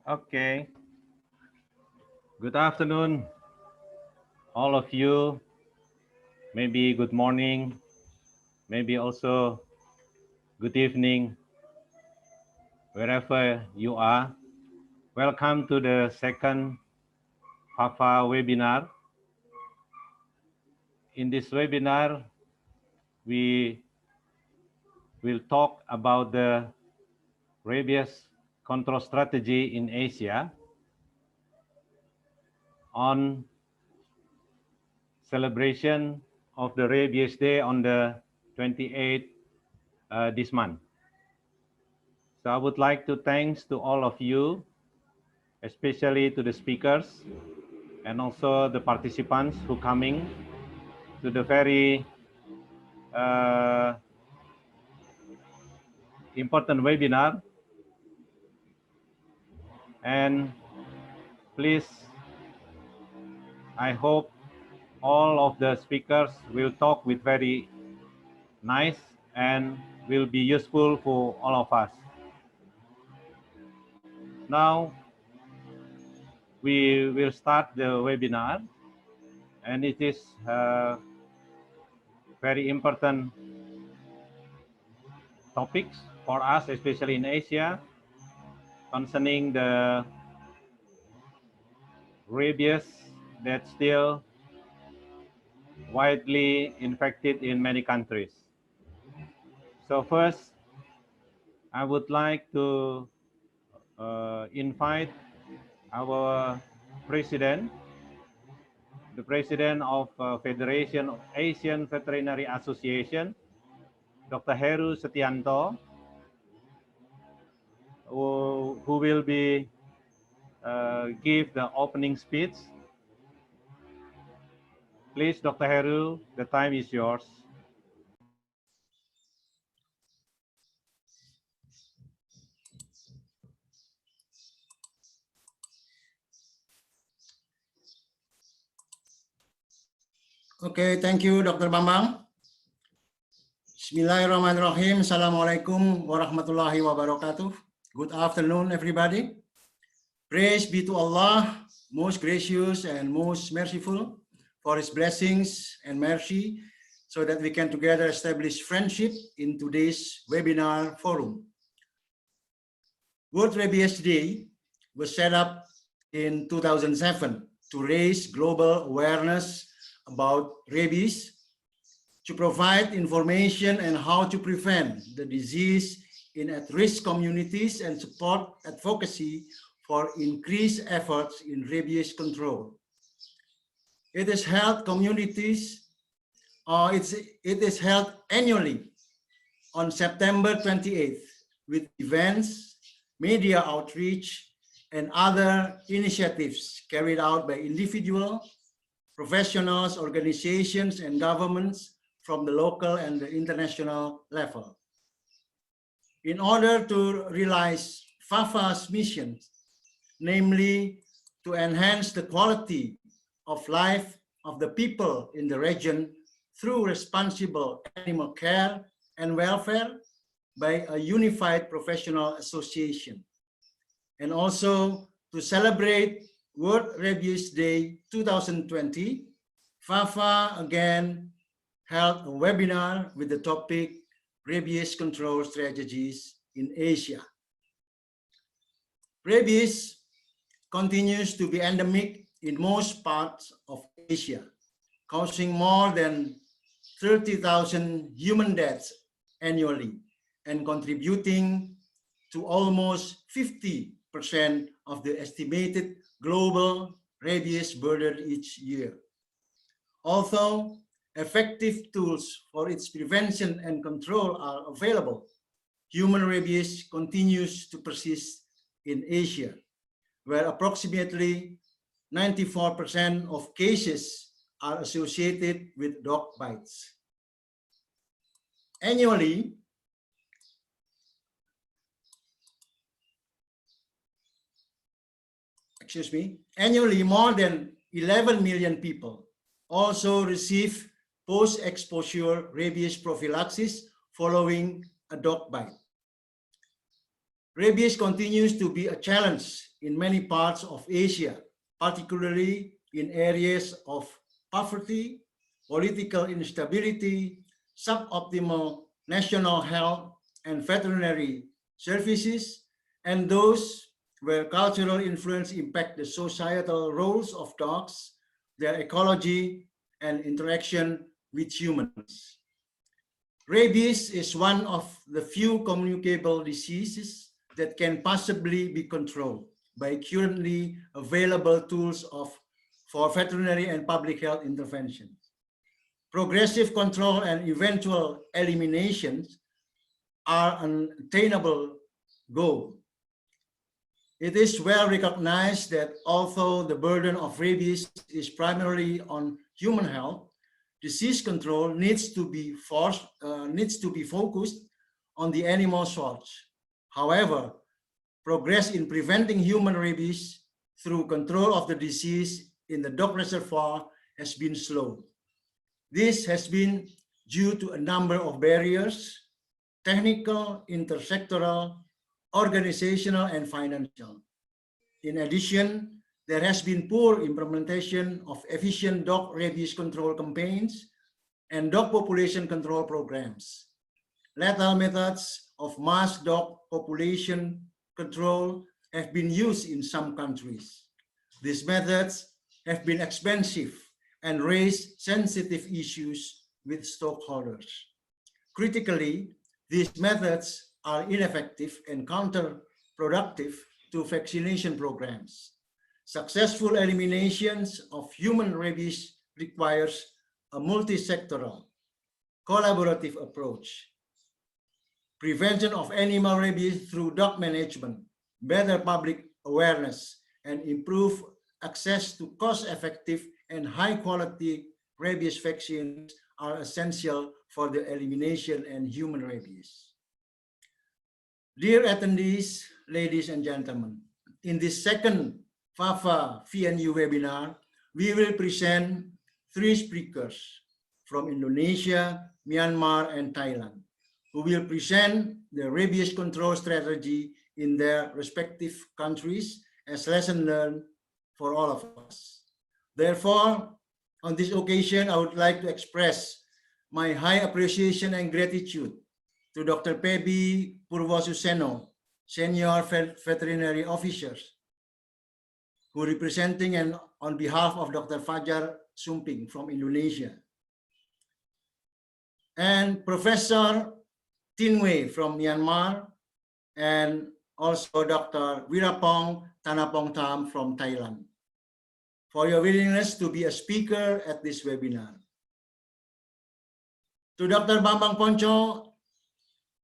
Okay. Good afternoon, all of you. Maybe good morning, maybe also good evening, wherever you are. Welcome to the second FAFA webinar. In this webinar, we will talk about the rabies control strategy in Asia on celebration of the Rabies Day on the 28th this month. So I would like to thanks to all of you, especially to the speakers and also the participants who coming to the very important webinar. And please, I hope all of the speakers will talk with very nice and will be useful for all of us. Now, we will start the webinar, and it is very important topics for us, especially in Asia, concerning the rabies that still widely infected in many countries. So first, I would like to invite our president, the president of Federation of Asian Veterinary Association, Dr. Heru Setianto, who will be give the opening speech. Please, Dr. Heru, the time is yours. Okay, thank you, Dr. Bambang. Bismillahirrahmanirrahim. Assalamualaikum warahmatullahi wabarakatuh. Good afternoon, everybody. Praise be to Allah, most gracious and most merciful, for His blessings and mercy, so that we can together establish friendship in today's webinar forum. World Rabies Day was set up in 2007 to raise global awareness about rabies, to provide information on how to prevent the disease in at-risk communities and support advocacy for increased efforts in rabies control. It is held annually on September 28th with events, media outreach, and other initiatives carried out by individuals, professionals, organizations, and governments from the local and the international level. In order to realize FAFA's mission, namely to enhance the quality of life of the people in the region through responsible animal care and welfare by a unified professional association, and also to celebrate World Rabies Day 2020, FAFA again held a webinar with the topic Rabies Control Strategies in Asia. Rabies continues to be endemic in most parts of Asia, causing more than 30,000 human deaths annually and contributing to almost 50% of the estimated global rabies burden each year. Although effective tools for its prevention and control are available, human rabies continues to persist in Asia, where approximately 94% of cases are associated with dog bites. Annually, more than 11 million people also receive post-exposure rabies prophylaxis following a dog bite. Rabies continues to be a challenge in many parts of Asia, particularly in areas of poverty, political instability, suboptimal national health and veterinary services, and those where cultural influence impact the societal roles of dogs, their ecology, and interaction with humans. Rabies is one of the few communicable diseases that can possibly be controlled by currently available tools for veterinary and public health interventions. Progressive control and eventual eliminations are an attainable goal. It is well recognized that although the burden of rabies is primarily on human health, disease control needs to be focused on the animal source. However, progress in preventing human rabies through control of the disease in the dog reservoir has been slow. This has been due to a number of barriers: technical, intersectoral, organizational, and financial. In addition, there has been poor implementation of efficient dog rabies control campaigns and dog population control programs. Lethal methods of mass dog population control have been used in some countries. These methods have been expensive and raise sensitive issues with stockholders. Critically, these methods are ineffective and counterproductive to vaccination programs. Successful eliminations of human rabies requires a multi-sectoral, collaborative approach. Prevention of animal rabies through dog management, better public awareness, and improved access to cost-effective and high-quality rabies vaccines are essential for the elimination and human rabies. Dear attendees, ladies and gentlemen, in this second FAFA VNU webinar, we will present 3 speakers from Indonesia, Myanmar, and Thailand, who will present the rabies control strategy in their respective countries as lesson learned for all of us. Therefore, on this occasion, I would like to express my high appreciation and gratitude to Dr. Pebi Purwosuseno, Senior Veterinary Officer, who representing and on behalf of Dr. Fajar Sumping from Indonesia, and Professor Tinwei from Myanmar, and also Dr. Wirapong Tanapong Tham from Thailand, for your willingness to be a speaker at this webinar. To Dr. Bambang Ponco,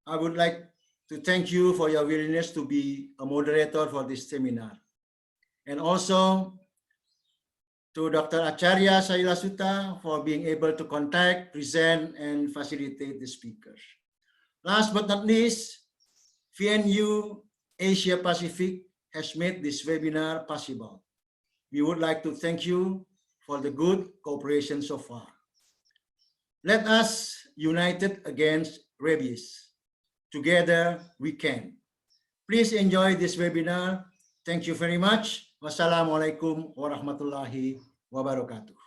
I would like to thank you for your willingness to be a moderator for this seminar. And also to Dr. Acharya Sailasuta for being able to contact, present, and facilitate the speakers. Last but not least, VNU Asia Pacific has made this webinar possible. We would like to thank you for the good cooperation so far. Let us unite against rabies. Together we can. Please enjoy this webinar. Thank you very much. Wassalamualaikum warahmatullahi wabarakatuh.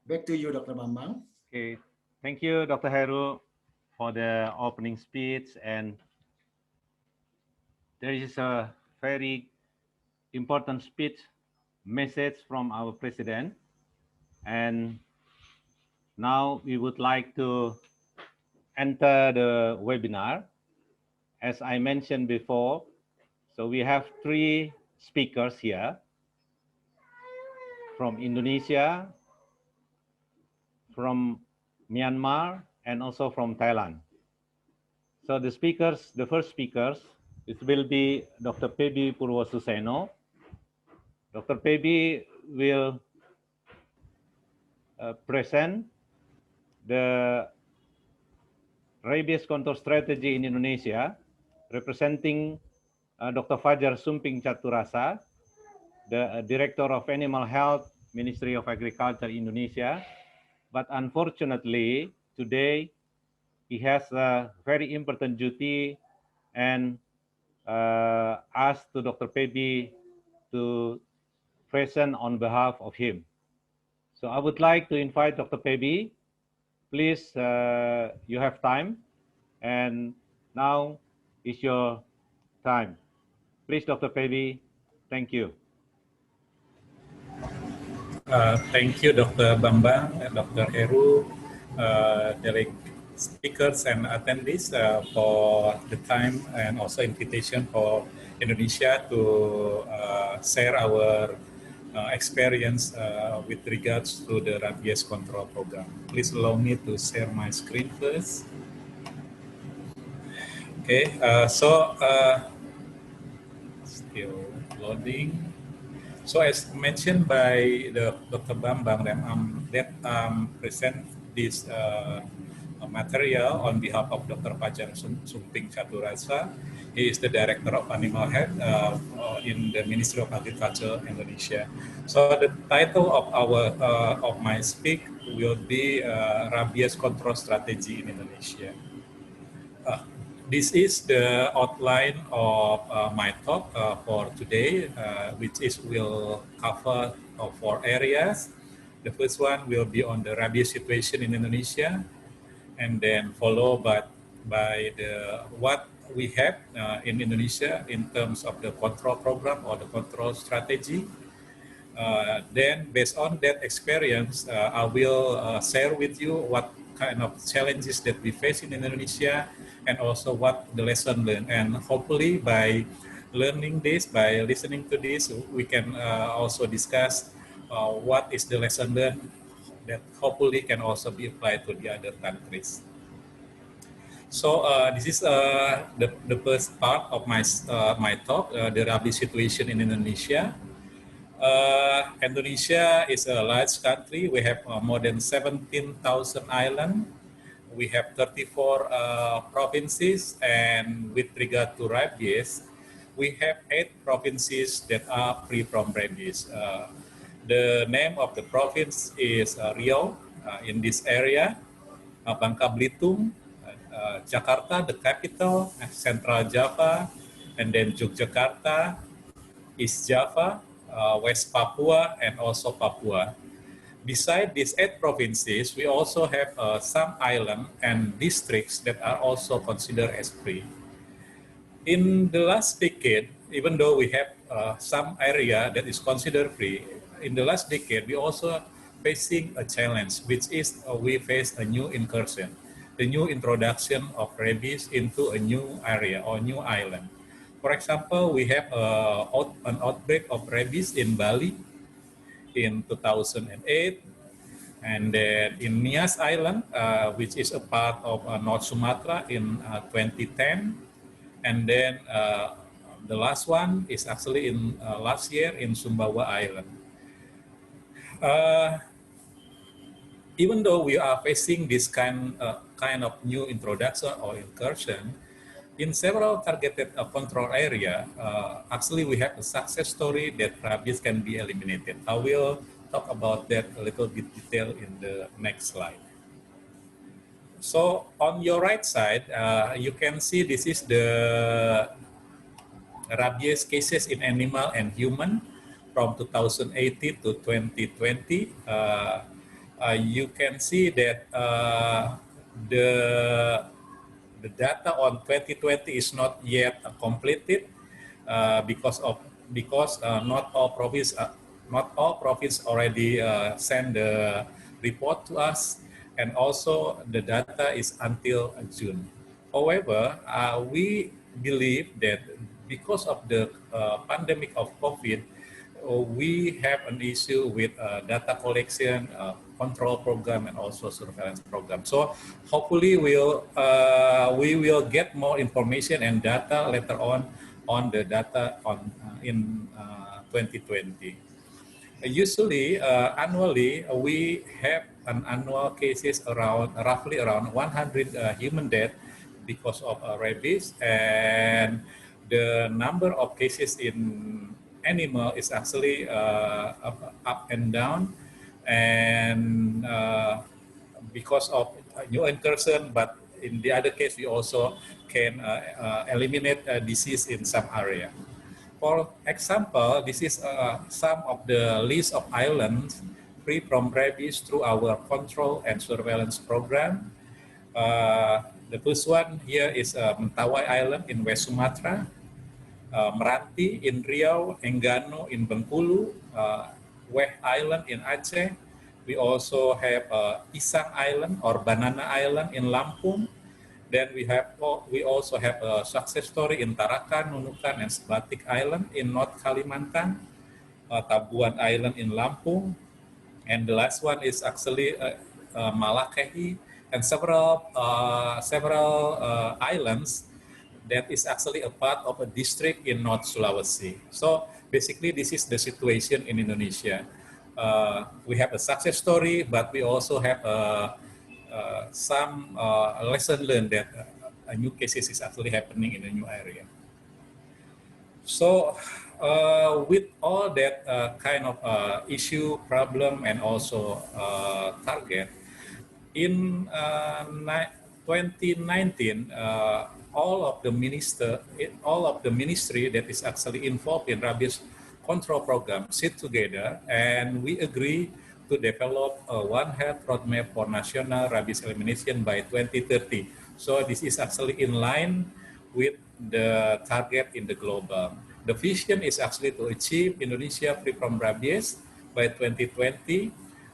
Back to you, Dr. Bambang. Okay, thank you, Dr. Heru, for the opening speech. And there is a very important speech message from our president. And now we would like to enter the webinar. As I mentioned before, so we have 3 speakers here from Indonesia, from Myanmar, and also from Thailand. So the speakers, the first speakers, it will be Dr. Pebi Purwosuseno. Dr. Pebi will present the rabies control strategy in Indonesia, representing Dr. Fajar Sumping Chaturasa, the Director of Animal Health, Ministry of Agriculture, Indonesia. But unfortunately, today, he has a very important duty and ask to Dr. Peby to present on behalf of him. So I would like to invite Dr. Peby. Please, you have time, and now is your time. Please, Dr. Peby, thank you. Thank you, Dr. Bambang and Dr. Heru, delegate speakers and attendees for the time and also invitation for Indonesia to share our experience with regards to the rabies control program. Please allow me to share my screen first. Okay, still loading. So as mentioned by Dr. Bambang, that present this material on behalf of Dr. Pajang Sumping Caturasa. He is the Director of Animal Health in the Ministry of Agriculture, Indonesia. So the title of of my speak will be Rabies Control Strategy in Indonesia. This is the outline of my talk for today, which will cover 4 areas. The first one will be on the rabies situation in Indonesia, and then followed by what we have in Indonesia in terms of the control program or the control strategy. Then based on that experience, I will share with you what kind of challenges that we face in Indonesia, and also what the lesson learned. And hopefully by learning this, by listening to this, we can also discuss what is the lesson learned that hopefully can also be applied to the other countries. So this is the first part of my talk, the rabies situation in Indonesia. Indonesia is a large country. We have more than 17,000 islands. We have 34 provinces, and with regard to rabies, we have 8 provinces that are free from rabies. The name of the province is Riau in this area, Bangka Belitung, Jakarta, the capital, Central Java, and then Yogyakarta, East Java, West Papua, and also Papua. Besides these 8 provinces, we also have some islands and districts that are also considered as free. In the last decade, even though we have some area that is considered free, in the last decade, we also facing a challenge, which is we face a new incursion, the new introduction of rabies into a new area or new island. For example, we have an outbreak of rabies in Bali in 2008, and then in Nias Island, which is a part of North Sumatra in 2010, and then the last one is actually in last year in Sumbawa Island. Even though we are facing this kind of new introduction or incursion, in several targeted control area, actually we have a success story that rabies can be eliminated. I will talk about that a little bit detail in the next slide. So on your right side, you can see this is the rabies cases in animal and human from 2018 to 2020. You can see that the data on 2020 is not yet completed because not all provinces already send the report to us, and also the data is until June. However, we believe that because of the pandemic of COVID, we have an issue with data collection, control program, and also surveillance program. So hopefully we will get more information and data later on the data in 2020. Usually, annually, we have an annual cases roughly around 100 human death because of rabies, and the number of cases in animal is actually up and down, and because of new incursion, but in the other case, we also can eliminate disease in some area. For example, this is some of the list of islands free from rabies through our control and surveillance program. The first one here is Mentawai Island in West Sumatra, Meranti in Riau, Enggano in Bengkulu, Weh Island in Aceh. We also have Pisang Island or Banana Island in Lampung. Then we also have a success story in Tarakan, Nunukan, and Sebatik Island in North Kalimantan, Tabuan Island in Lampung, and the last one is actually Malakehi and several islands that is actually a part of a district in North Sulawesi. So basically, this is the situation in Indonesia. We have a success story, but we also have some lesson learned that new cases is actually happening in a new area. So with all that kind of issue, problem, and also target, in 2019, all of the ministry that is actually involved in rabies control program sit together, and we agree to develop a One Health roadmap for national rabies elimination by 2030. So this is actually in line with the target in the global. The vision is actually to achieve Indonesia free from rabies by 2020.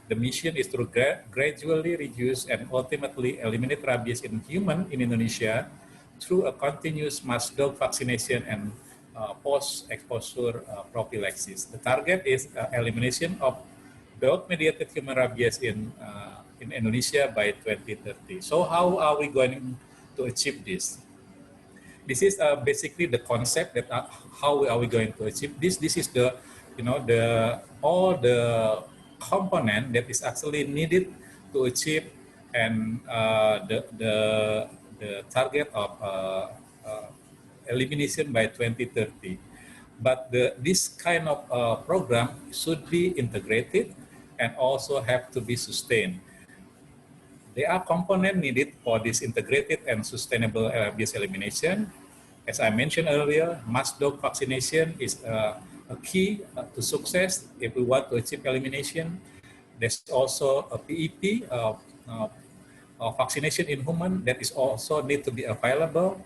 The mission is to gradually reduce and ultimately eliminate rabies in human in Indonesia through a continuous mass dog vaccination and post-exposure prophylaxis. The target is elimination of dog-mediated human rabies in Indonesia by 2030. So how are we going to achieve this? This is basically the concept that how are we going to achieve this. This is the, all the component that is actually needed to achieve and the target of elimination by 2030. But this kind of program should be integrated and also have to be sustained. There are components needed for this integrated and sustainable rabies elimination. As I mentioned earlier, mass dog vaccination is a key to success if we want to achieve elimination. There's also a PEP, vaccination in human, that is also need to be available.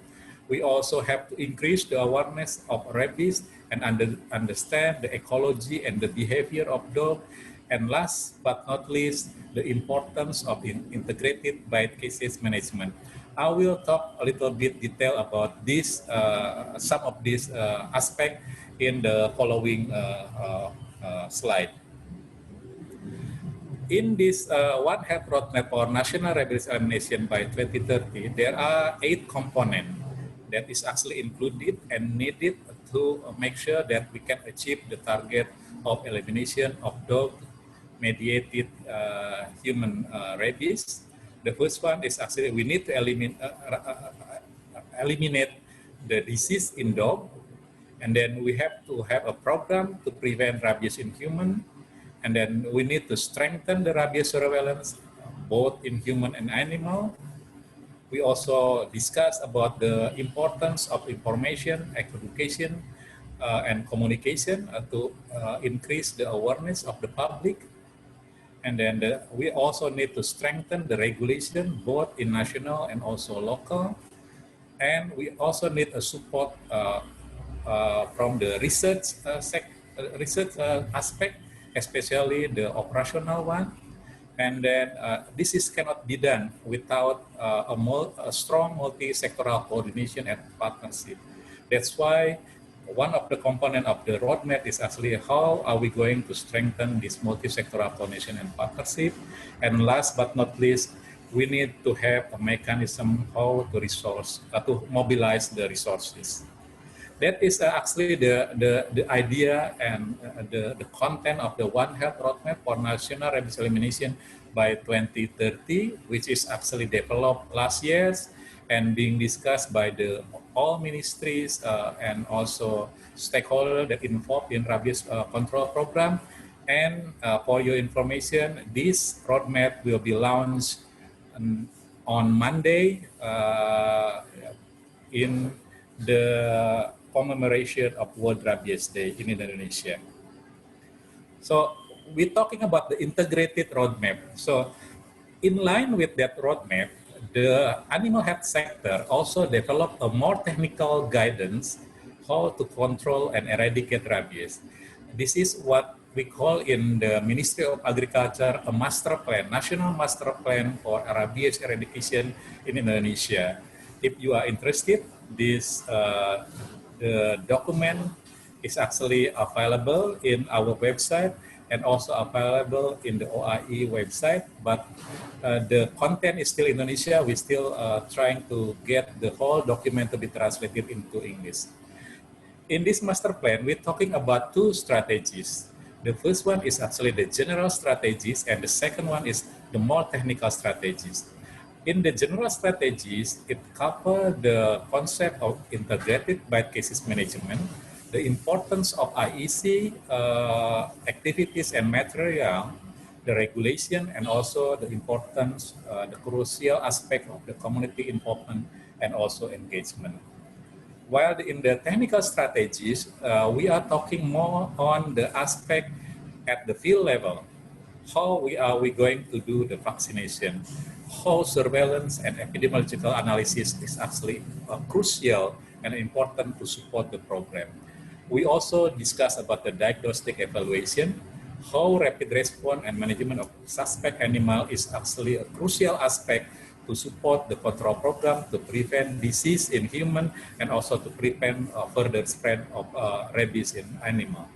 We also have to increase the awareness of rabies and understand the ecology and the behavior of dog. And last but not least, the importance of integrated bite cases management. I will talk a little bit detail about this, some of these aspects in the following slide. In this One Health roadmap for national rabies elimination by 2030, there are 8 components that is actually included and needed to make sure that we can achieve the target of elimination of dog-mediated human rabies. The first one is actually we need to eliminate the disease in dog, and then we have to have a program to prevent rabies in human, and then we need to strengthen the rabies surveillance both in human and animal. We also discussed about the importance of information, education, and communication to increase the awareness of the public. And then we also need to strengthen the regulation both in national and also local. And we also need a support from the research aspect, especially the operational one. And then this cannot be done without a strong multi-sectoral coordination and partnership. That's why one of the components of the roadmap is actually how are we going to strengthen this multi-sectoral coordination and partnership. And last but not least, we need to have a mechanism how to mobilize the resources. That is actually the idea and the content of the One Health roadmap for national rabies elimination by 2030, which is actually developed last year and being discussed by all ministries and also stakeholders that involved in rabies control program. And for your information, this roadmap will be launched on Monday in the commemoration of World Rabies Day in Indonesia. So we're talking about the integrated roadmap. So in line with that roadmap, the animal health sector also developed a more technical guidance how to control and eradicate rabies. This is what we call in the Ministry of Agriculture a master plan, national master plan for rabies eradication in Indonesia. If you are interested, this the document is actually available in our website and also available in the OIE website, but the content is still Indonesia. We're still trying to get the whole document to be translated into English. In this master plan, we're talking about two strategies. The first one is actually the general strategies, and the second one is the more technical strategies. In the general strategies, it covers the concept of integrated bite cases management, the importance of IEC activities and material, the regulation, and also the importance, the crucial aspect of the community involvement and also engagement. While in the technical strategies, we are talking more on the aspect at the field level. How are we going to do the vaccination? How surveillance and epidemiological analysis is actually crucial and important to support the program. We also discuss about the diagnostic evaluation, how rapid response and management of suspect animal is actually a crucial aspect to support the control program to prevent disease in human and also to prevent further spread of rabies in animal.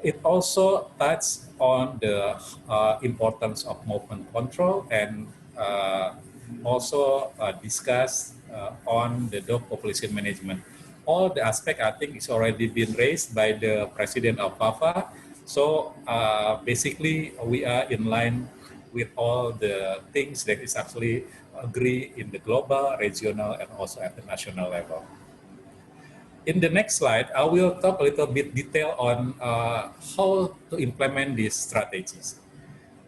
It also touches on the importance of movement control and also discuss on the dog population management. All the aspect I think is already been raised by the president of FAFA. So basically we are in line with all the things that is actually agree in the global, regional, and also at the national level. In the next slide, I will talk a little bit detail on how to implement these strategies.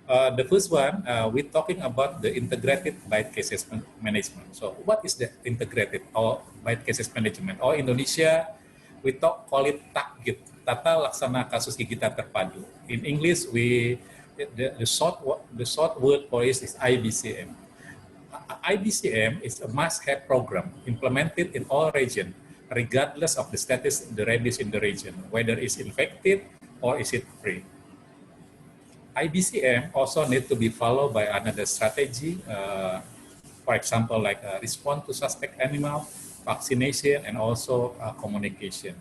The first one, we're talking about the integrated bite cases management. So what is the integrated or bite cases management? Or Indonesia, we call it TAKGIT, Tata Laksana Kasus Gigitan Terpadu. In English, the short word for it is IBCM. IBCM is a must-have program implemented in all regions, regardless of the status of the rabies in the region, whether it's infected or is it free. IBCM also need to be followed by another strategy, for example, like response to suspect animal, vaccination, and also communication.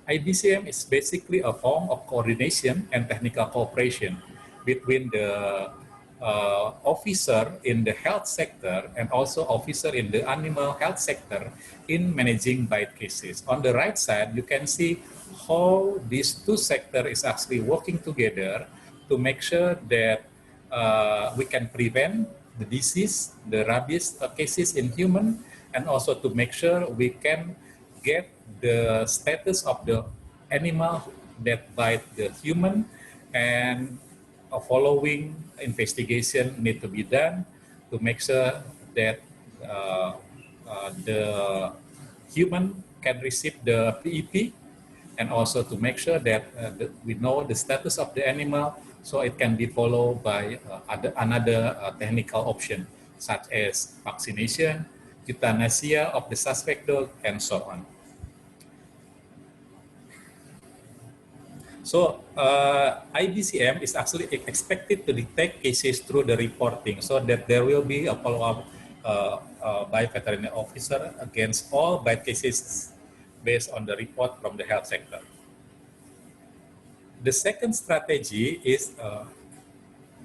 IBCM is basically a form of coordination and technical cooperation between the officer in the health sector and also officer in the animal health sector in managing bite cases. On the right side, you can see how these two sectors is actually working together to make sure that we can prevent the disease, the rabies cases in human, and also to make sure we can get the status of the animal that bite the human, and a following investigation need to be done to make sure that the human can receive the PEP, and also to make sure that we know the status of the animal so it can be followed by another technical option such as vaccination, euthanasia of the suspect dog, and so on. So IBCM is actually expected to detect cases through the reporting so that there will be a follow-up by veterinary officer against all bite cases based on the report from the health sector. The second strategy is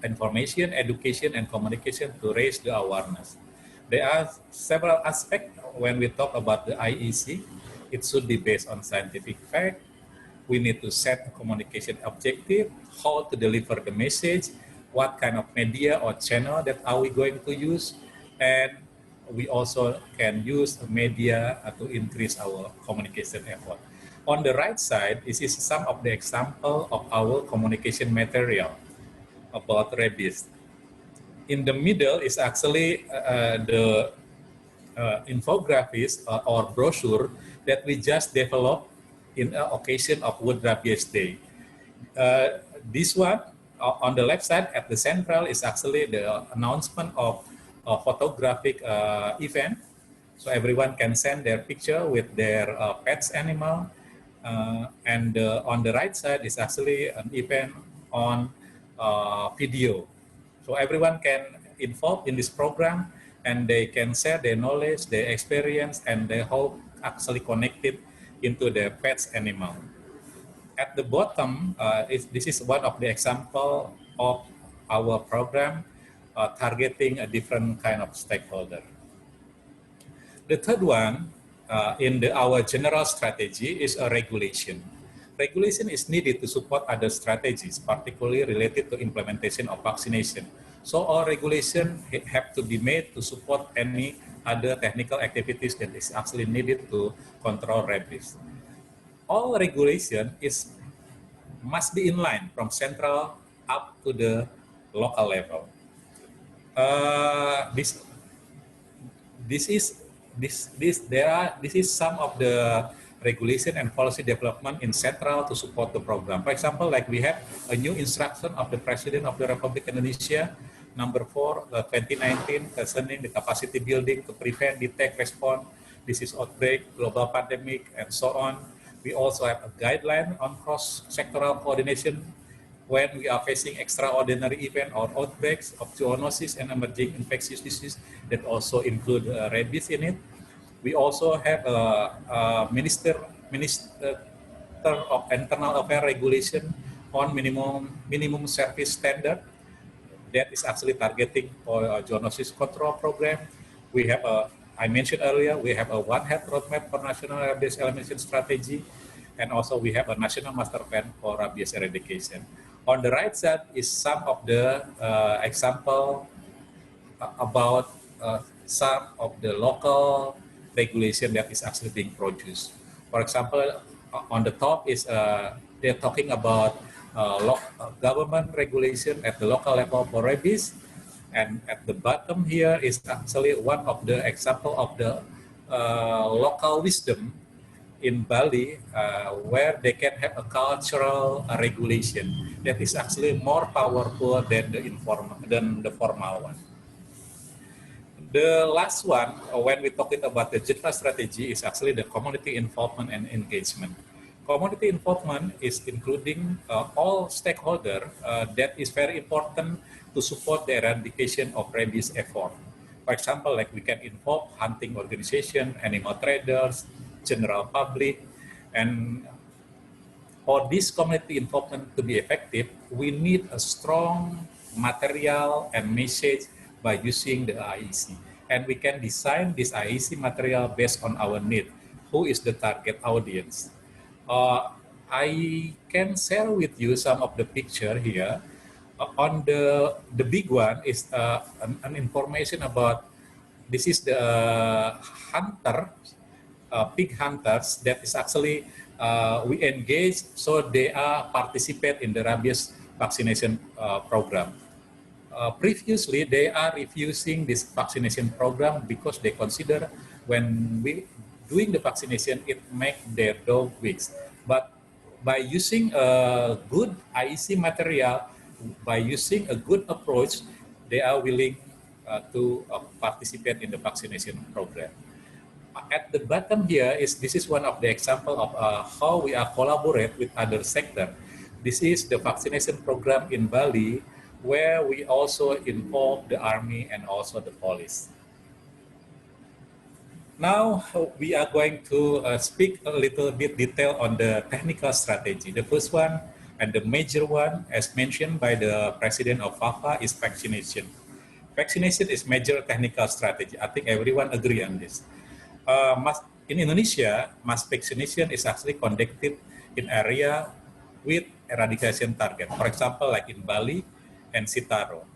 information, education, and communication to raise the awareness. There are several aspects when we talk about the IEC. It should be based on scientific fact. We need to set a communication objective, how to deliver the message, what kind of media or channel that are we going to use, and we also can use media to increase our communication effort. On the right side, this is some of the example of our communication material about rabies. in the middle is actually the infographics or brochure that we just developed in occasion of World Rabies Day. This one on the left side at the central is actually the announcement of a photographic event. So everyone can send their picture with their pets animal. And on the right side is actually an event on video. So everyone can involve in this program and they can share their knowledge, their experience, and their hope actually connected into their pets animal. At the bottom, this is one of the example of our program targeting a different kind of stakeholder. The third one in our general strategy is a regulation. Regulation is needed to support other strategies, particularly related to implementation of vaccination. So all regulation have to be made to support any other technical activities that is actually needed to control rabies. All regulation must be in line from central up to the local level. This is some of the regulation and policy development in central to support the program. For example, like we have a new instruction of the President of the Republic Indonesia, number 4, 2019, concerning the capacity building to prevent, detect, respond, disease outbreak, global pandemic, and so on. We also have a guideline on cross-sectoral coordination when we are facing extraordinary event or outbreaks of zoonosis and emerging infectious disease that also include rabies in it. We also have a Minister of Internal Affairs regulation on minimum service standard that is actually targeting for a zoonosis control program. We have I mentioned earlier, we have a One Health roadmap for national rabies elimination strategy, and also we have a national master plan for rabies eradication. On the right side is some of the example about some of the local regulation that is actually being produced. For example, on the top is they're talking about government regulation at the local level for rabies, and at the bottom here is actually one of the example of the local wisdom in Bali, where they can have a cultural regulation that is actually more powerful than the formal one. The last one, when we're talking about the general strategy, is actually the community involvement and engagement. Community involvement is including all stakeholders that is very important to support the eradication of rabies effort. For example, like we can involve hunting organization, animal traders, general public, and for this community involvement to be effective, we need a strong material and message by using the IEC. And we can design this IEC material based on our need. Who is the target audience? I can share with you some of the picture here. On the big one is an information about, this is the hunter, pig hunters that is actually we engage, so they are participate in the rabies vaccination program. Previously, they are refusing this vaccination program because they consider when we doing the vaccination, it make their dog weak. But by using a good IEC material, by using a good approach, they are willing to participate in the vaccination program. At the bottom here this is one of the example of how we are collaborate with other sector. This is the vaccination program in Bali, where we also involve the army and also the police. Now we are going to speak a little bit detail on the technical strategy. The first one and the major one, as mentioned by the president of FAFA, is vaccination. Vaccination is major technical strategy. I think everyone agree on this. In Indonesia, mass vaccination is actually conducted in area with eradication target. For example, like in Bali and Sitaro.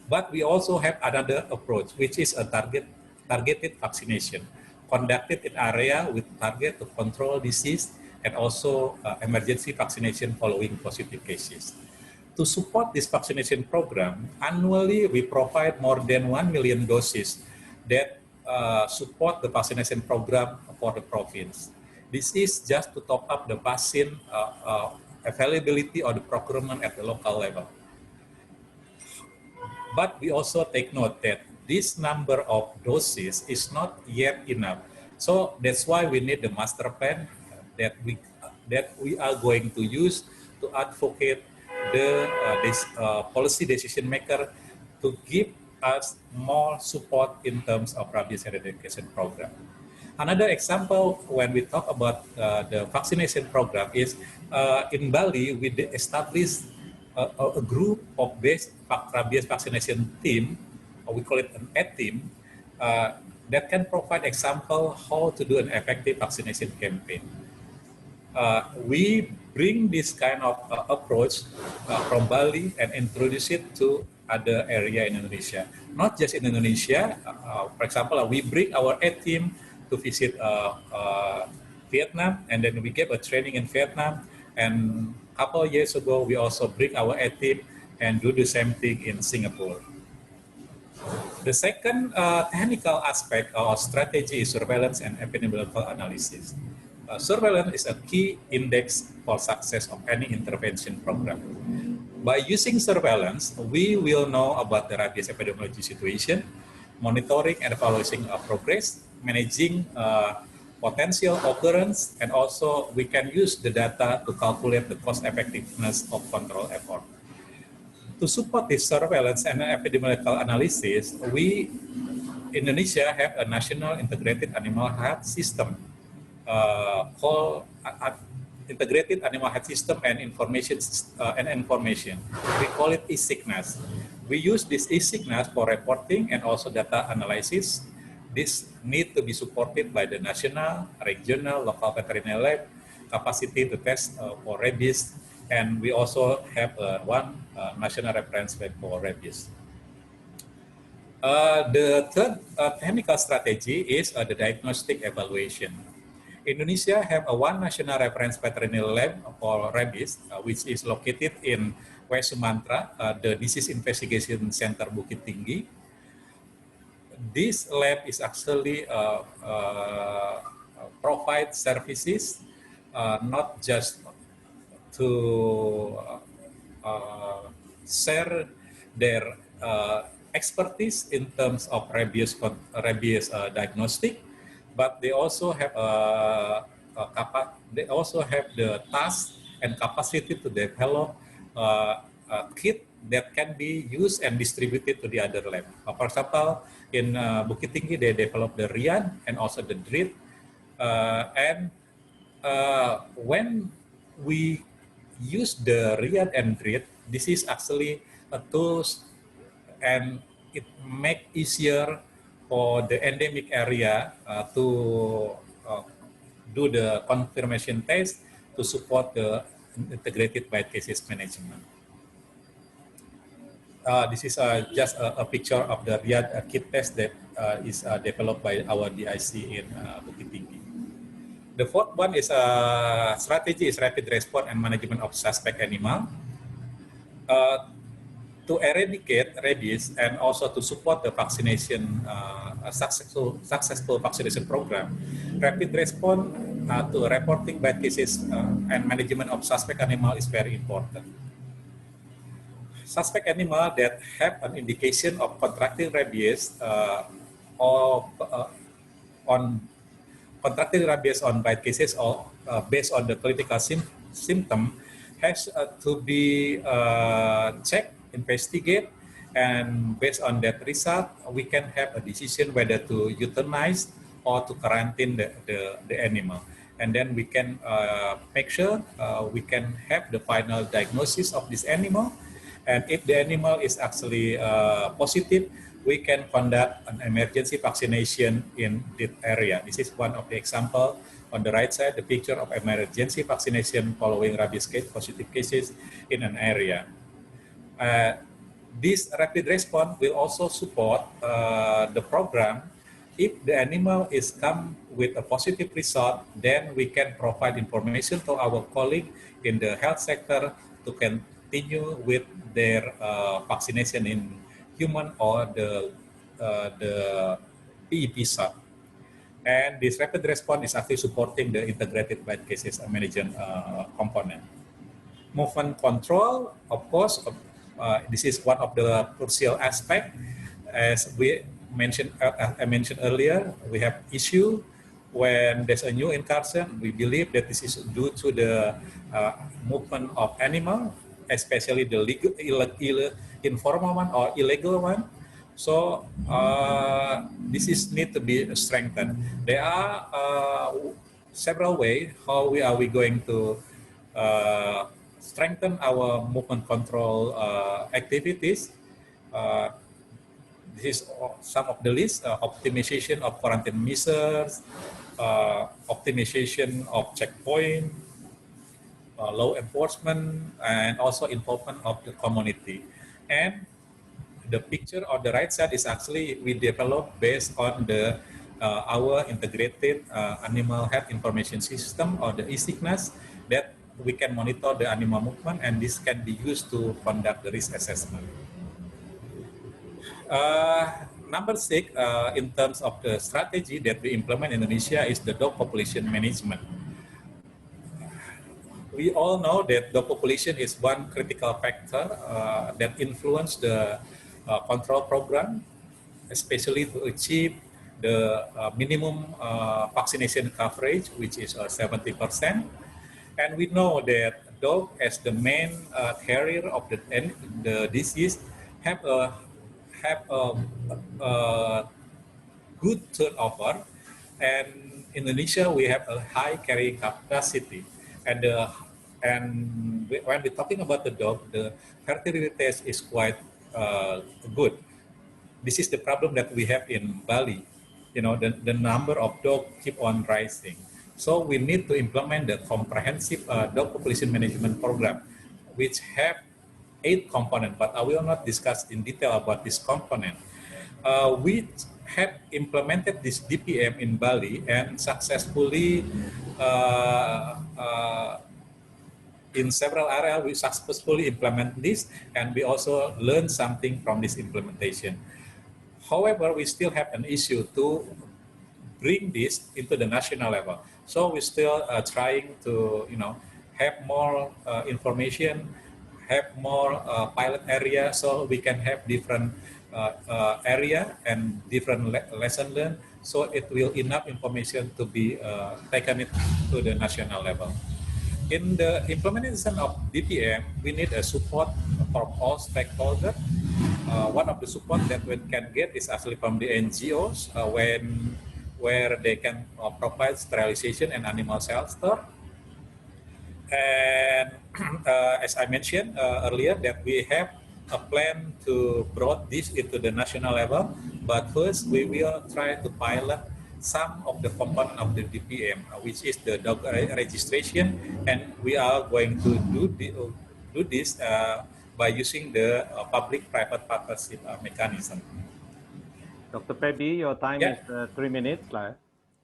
But we also have another approach, which is a targeted vaccination conducted in area with target to control disease and also emergency vaccination following positive cases. To support this vaccination program, annually we provide more than 1 million doses that support the vaccination program for the province. This is just to top up the vaccine availability or the procurement at the local level. But we also take note that this number of doses is not yet enough. So that's why we need the master plan that we are going to use to advocate the policy decision maker to give us more support in terms of rabies eradication program. Another example when we talk about the vaccination program is in Bali, we established a group of rabies vaccination team, or we call it an A team, that can provide example how to do an effective vaccination campaign. We bring this kind of approach from Bali and introduce it to other area in Indonesia. Not just in Indonesia, for example, we bring our A team to visit Vietnam, and then we give a training in Vietnam. And a couple of years ago, we also bring our A team and do the same thing in Singapore. The second technical aspect of strategy is surveillance and epidemiological analysis. Surveillance is a key index for success of any intervention program. By using surveillance, we will know about the rabies epidemiology situation, monitoring and evaluating progress, managing potential occurrence, and also we can use the data to calculate the cost effectiveness of control effort. To support this surveillance and epidemiological analysis, we, Indonesia, have a national integrated animal health system called Integrated Animal Health System and Information. We call it e-sickness. We use this e-sickness for reporting and also data analysis. This need to be supported by the national, regional, local veterinary lab capacity to test for rabies, and we also have one national reference lab for rabies. The third technical strategy is the diagnostic evaluation. Indonesia have one national reference veterinary lab for rabies, which is located in West Sumatra, the Disease Investigation Center Bukit Tinggi. This lab is actually provide services not just to share their expertise in terms of rabies diagnostic, but they also have the task and capacity to develop a kit that can be used and distributed to the other lab. For example, in Bukit Tinggi, they developed the Rian and also the DRIT. When we use the Rian and DRIT, this is actually a tools, and it make easier for the endemic area to do the confirmation test to support the integrated bite cases management. This is just a picture of the Rian kit test that is developed by our DIC in Bukit Tinggi. The fourth one is strategy is rapid response and management of suspect animal. To eradicate rabies and also to support the vaccination, successful vaccination program, rapid response to reporting bad cases and management of suspect animal is very important. Suspect animal that have an indication of contracting rabies or on contracting rabies on bite cases or based on the clinical symptom has to be checked, investigate, and based on that result, we can have a decision whether to euthanize or to quarantine the animal. And then we can make sure we can have the final diagnosis of this animal. And if the animal is actually positive, we can conduct an emergency vaccination in that area. This is one of the example on the right side, the picture of emergency vaccination following rabies positive cases in an area. This rapid response will also support the program. If the animal is come with a positive result, then we can provide information to our colleague in the health sector continue with their vaccination in human or the PEP shot. And this rapid response is actually supporting the integrated bad cases management component. Movement control, of course, this is one of the crucial aspects. As I mentioned earlier, we have issue when there's a new incursion. We believe that this is due to the movement of animal, especially the informal one or illegal one. So this is need to be strengthened. There are several ways how we going to strengthen our movement control activities. This is some of the list: optimization of quarantine measures, optimization of checkpoint, law enforcement, and also involvement of the community. And the picture on the right side is actually we developed based on the our integrated animal health information system, or the e-sickness, that we can monitor the animal movement, and this can be used to conduct the risk assessment. Number 6, in terms of the strategy that we implement in Indonesia, is the dog population management. We all know that dog population is one critical factor that influence the control program, especially to achieve the minimum vaccination coverage, which is 70%. And we know that dog, as the main carrier of the disease, have a good turnover, and in Indonesia we have a high carrying capacity, and when we're talking about the dog, the fertility test is quite good. This is the problem that we have in Bali. You know, the number of dogs keep on rising. So we need to implement the comprehensive dog population management program, which have 8 components, but I will not discuss in detail about this component. We have implemented this DPM in Bali and successfully in several areas we successfully implement this, and we also learned something from this implementation. However, we still have an issue to bring this into the national level. So we're still trying to, have more information, have more pilot area, so we can have different area and different lesson learned, so it will enough information to be taken it to the national level. In the implementation of DPM, we need a support from all stakeholders. One of the support that we can get is actually from the NGOs, where they can provide sterilization and animal shelter. And as I mentioned earlier, that we have a plan to bring this into the national level, but first we will try to pilot some of the component of the DPM, which is the dog registration, and we are going to do this by using the public-private partnership mechanism. Dr. Pebi, your time is 3 minutes.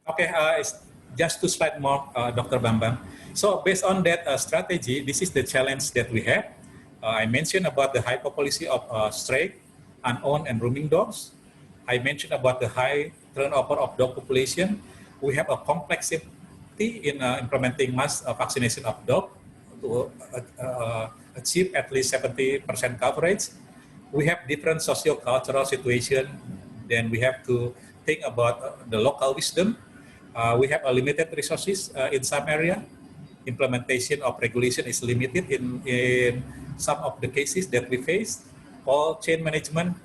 Okay, it's just 2 slides more, Dr. Bambang. So based on that strategy, this is the challenge that we have. I mentioned about the high population of stray, unowned, and roaming dogs. I mentioned about the high turnover of dog population. We have a complexity in implementing mass vaccination of dogs to achieve at least 70% coverage. We have different socio-cultural situation. Then we have to think about the local wisdom. We have a limited resources in some area. Implementation of regulation is limited in some of the cases that we face. All chain management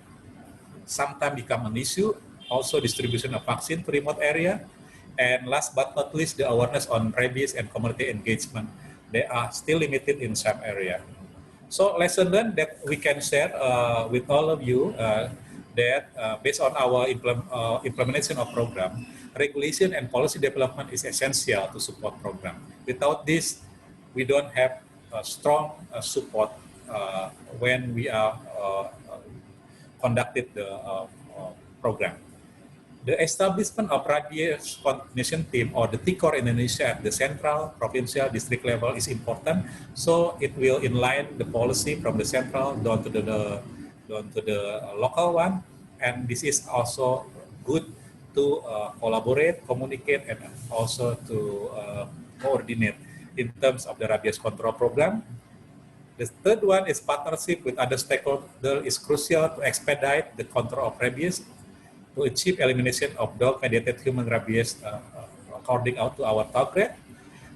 sometimes become an issue. Also distribution of vaccine to remote area. And last but not least, the awareness on rabies and community engagement. They are still limited in some area. So lesson learned that we can share with all of you that based on our implementation of program, regulation and policy development is essential to support program. Without this, we don't have strong support when we are conducted the program. The establishment of rabies coordination team or the TCOR Indonesia at the central, provincial, district level is important. So it will inline the policy from the central down to the local one, and this is also good to collaborate, communicate, and also to coordinate in terms of the rabies control program. The third one is partnership with other stakeholders is crucial to expedite the control of rabies to achieve elimination of dog-mediated human rabies according to our target.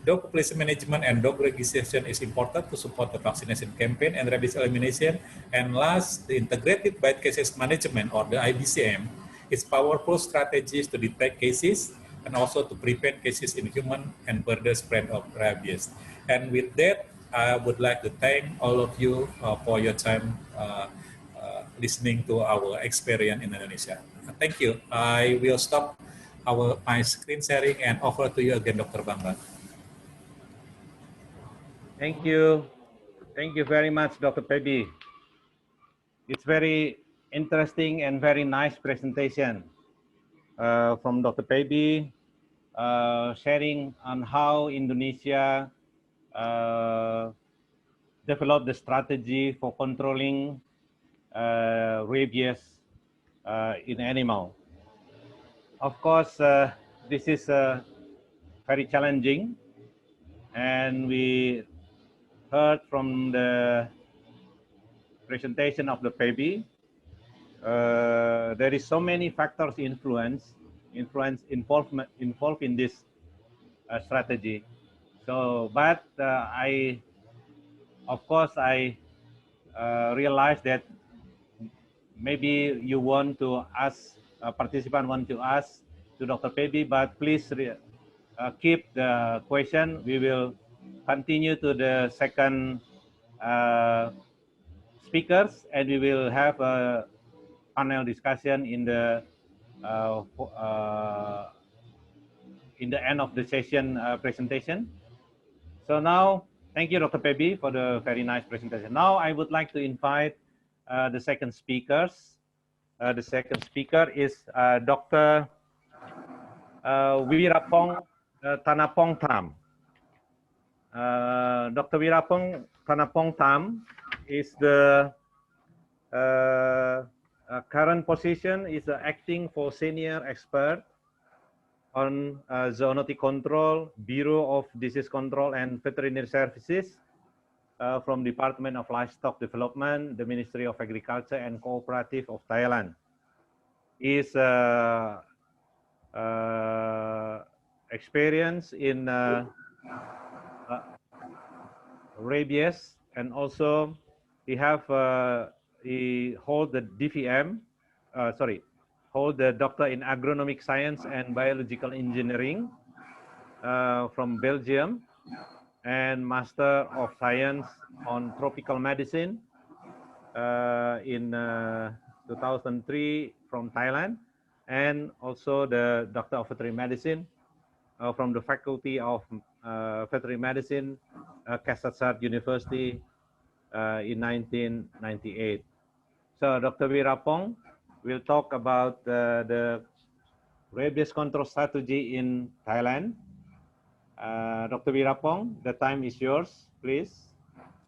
Dog population management and dog registration is important to support the vaccination campaign and rabies elimination. And last, the integrated bite cases management or the IBCM is powerful strategies to detect cases and also to prevent cases in human and further spread of rabies. And with that, I would like to thank all of you for your time listening to our experience in Indonesia. Thank you. I will stop my screen sharing and offer to you again, Dr. Bambang. Thank you. Thank you very much, Dr. Pebi. It's very interesting and very nice presentation from Dr. Pebi, sharing on how Indonesia developed the strategy for controlling rabies in animal. Of course, this is very challenging, and we heard from the presentation of the PB, there is so many factors involved in this strategy. So, but I realize that maybe you want to ask, participant want to ask to Dr. Pebi, but please keep the question. We will continue to the second speakers, and we will have a panel discussion in the end of the session presentation. So now, thank you, Dr. Pebi, for the very nice presentation. Now, I would like to invite the second speakers. The second speaker is Dr. Wirapong Tanapong Tham. Dr. Wirapong Tanapong Tham is the current position is acting for senior expert on zoonotic control, Bureau of Disease Control and Veterinary Services from Department of Livestock Development, the Ministry of Agriculture and Cooperative of Thailand. Is experience in rabies, and also he hold the DVM, hold the Doctor in Agronomic Science and Biological Engineering from Belgium, and Master of Science on Tropical Medicine in 2003 from Thailand, and also the Doctor of Veterinary Medicine from the Faculty of Veterinary Medicine, Kasetsart University in 1998. So Dr. Wirapong will talk about the rabies control strategy in Thailand. Dr. Wirapong, the time is yours, please.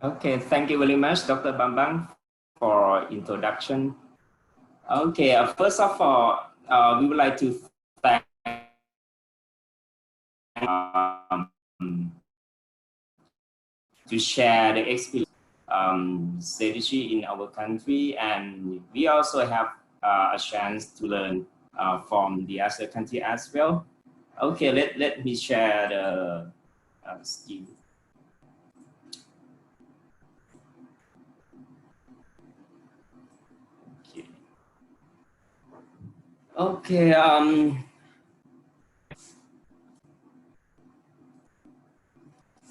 Okay, thank you very much, Dr. Bambang, for introduction. Okay, first of all, we would like to thank to share the experience strategy in our country, and we also have a chance to learn from the other country as well. Okay, let me share the skill. Okay.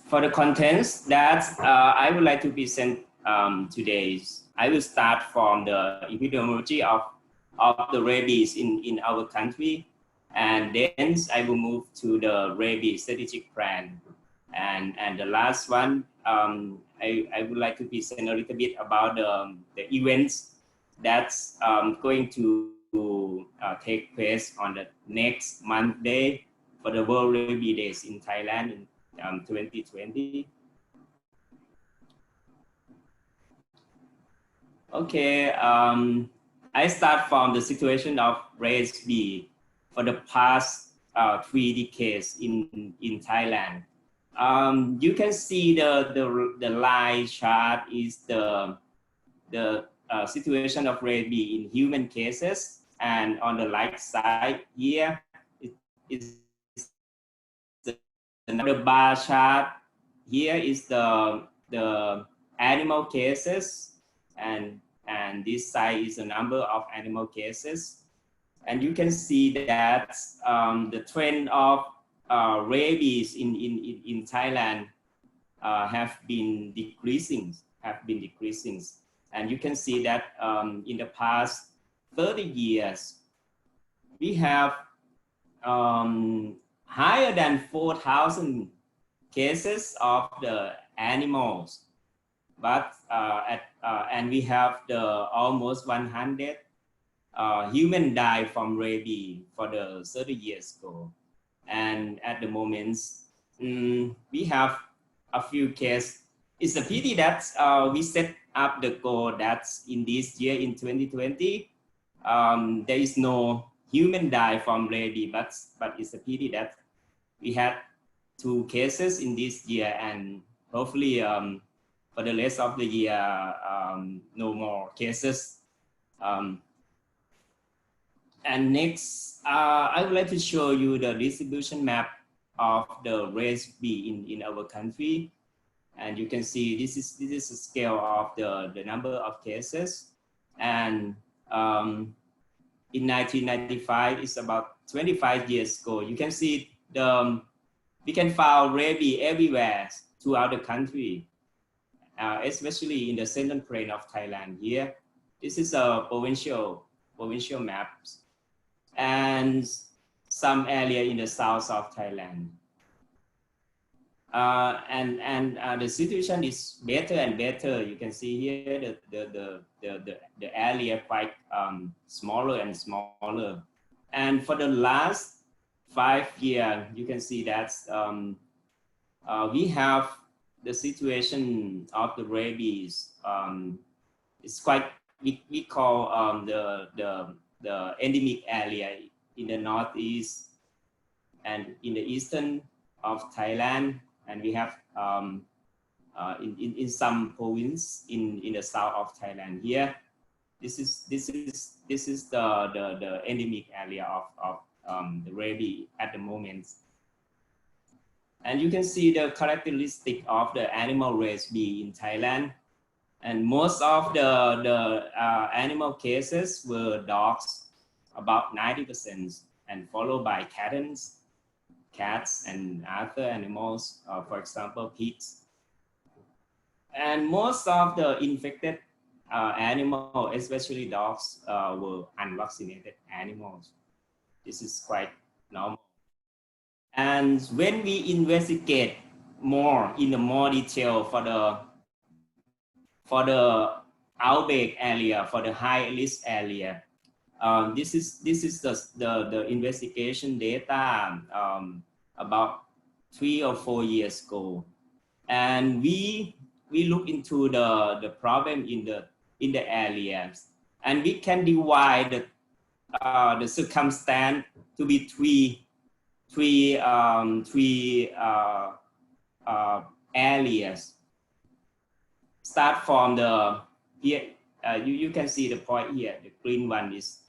For the contents that I would like to present today, I will start from the epidemiology of the rabies in our country, and then I will move to the rabies strategic plan, and the last one I would like to present a little bit about the events that's going to to take place on the next Monday for the World Rabies Days in Thailand in 2020. Okay, I start from the situation of rabies for the past 3 decades in Thailand. You can see the line chart is the situation of rabies in human cases, and on the right side here is the bar chart. Here is the animal cases, and this side is the number of animal cases, and you can see that the trend of rabies in Thailand have been decreasing. And you can see that in the past 30 years, we have higher than 4,000 cases of the animals, but and we have the almost 100 human died from rabies for the 30 years ago. And at the moment, we have a few cases. It's a pity that we set up the goal that in this year, in 2020, there is no human die from rabies, but it's a pity that we had 2 cases in this year, and hopefully for the rest of the year, no more cases. And next, I would like to show you the distribution map of the rabies in our country. And you can see this is a scale of the number of cases. And in 1995, it's about 25 years ago. You can see we can find rabies everywhere throughout the country, especially in the central plain of Thailand here. This is a provincial maps, and some area in the south of Thailand. The situation is better and better. You can see here the area quite smaller and smaller. And for the last 5 years, you can see that we have the situation of the rabies. It's quite, we call the endemic area in the northeast and in the eastern of Thailand, and we have in some province in the south of Thailand here. This is the endemic area of the rabies at the moment. And you can see the characteristic of the animal rabies in Thailand. And most of the animal cases were dogs, about 90%, and followed by cats and other animals, for example, pigs. And most of the infected animals, especially dogs, were unvaccinated animals. This is quite normal. And when we investigate more in the more detail for the outbreak area, for the high risk area, this is the investigation data about 3 or 4 years ago, and we look into the problem in the areas, and we can divide the circumstance to be three areas. Start from the here. You can see the point here. The green one is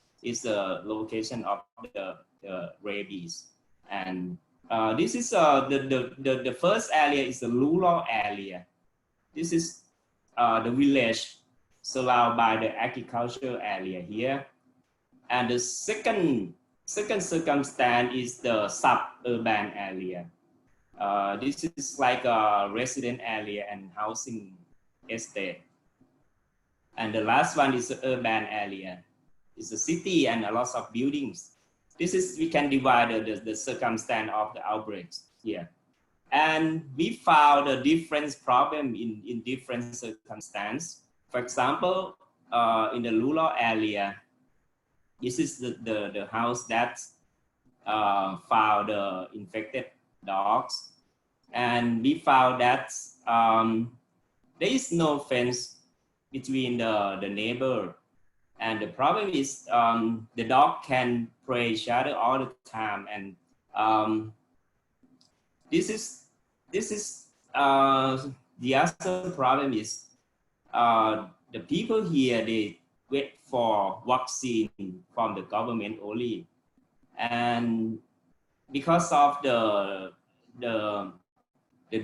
the location of the rabies, and this is the first area is the rural area. This is the village surrounded by the agricultural area here, and the second circumstance is the suburban area. This is like a resident area and housing estate. And the last one is the urban area. It's a city and a lot of buildings. This is, we can divide the circumstance of the outbreaks here. And we found a different problem in different circumstances. For example, in the rural area, This is the house that found the infected dogs, and we found that there is no fence between the neighbor, and the problem is the dog can prey each other all the time, and this is the other problem is the people here, they wait for vaccine from the government only, and because of the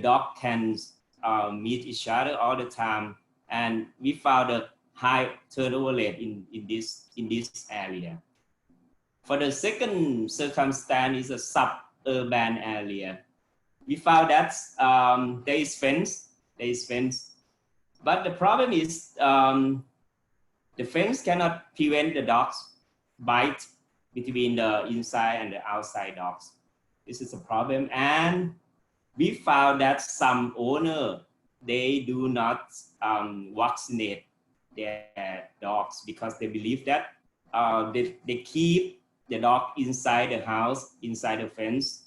dog can meet each other all the time, and we found a high turnover rate in this area. For the second circumstance is a suburban area. We found that there is fence, but the problem is the fence cannot prevent the dogs bite between the inside and the outside dogs. This is a problem, and we found that some owner, they do not vaccinate their dogs because they believe that they keep the dog inside the house, inside the fence,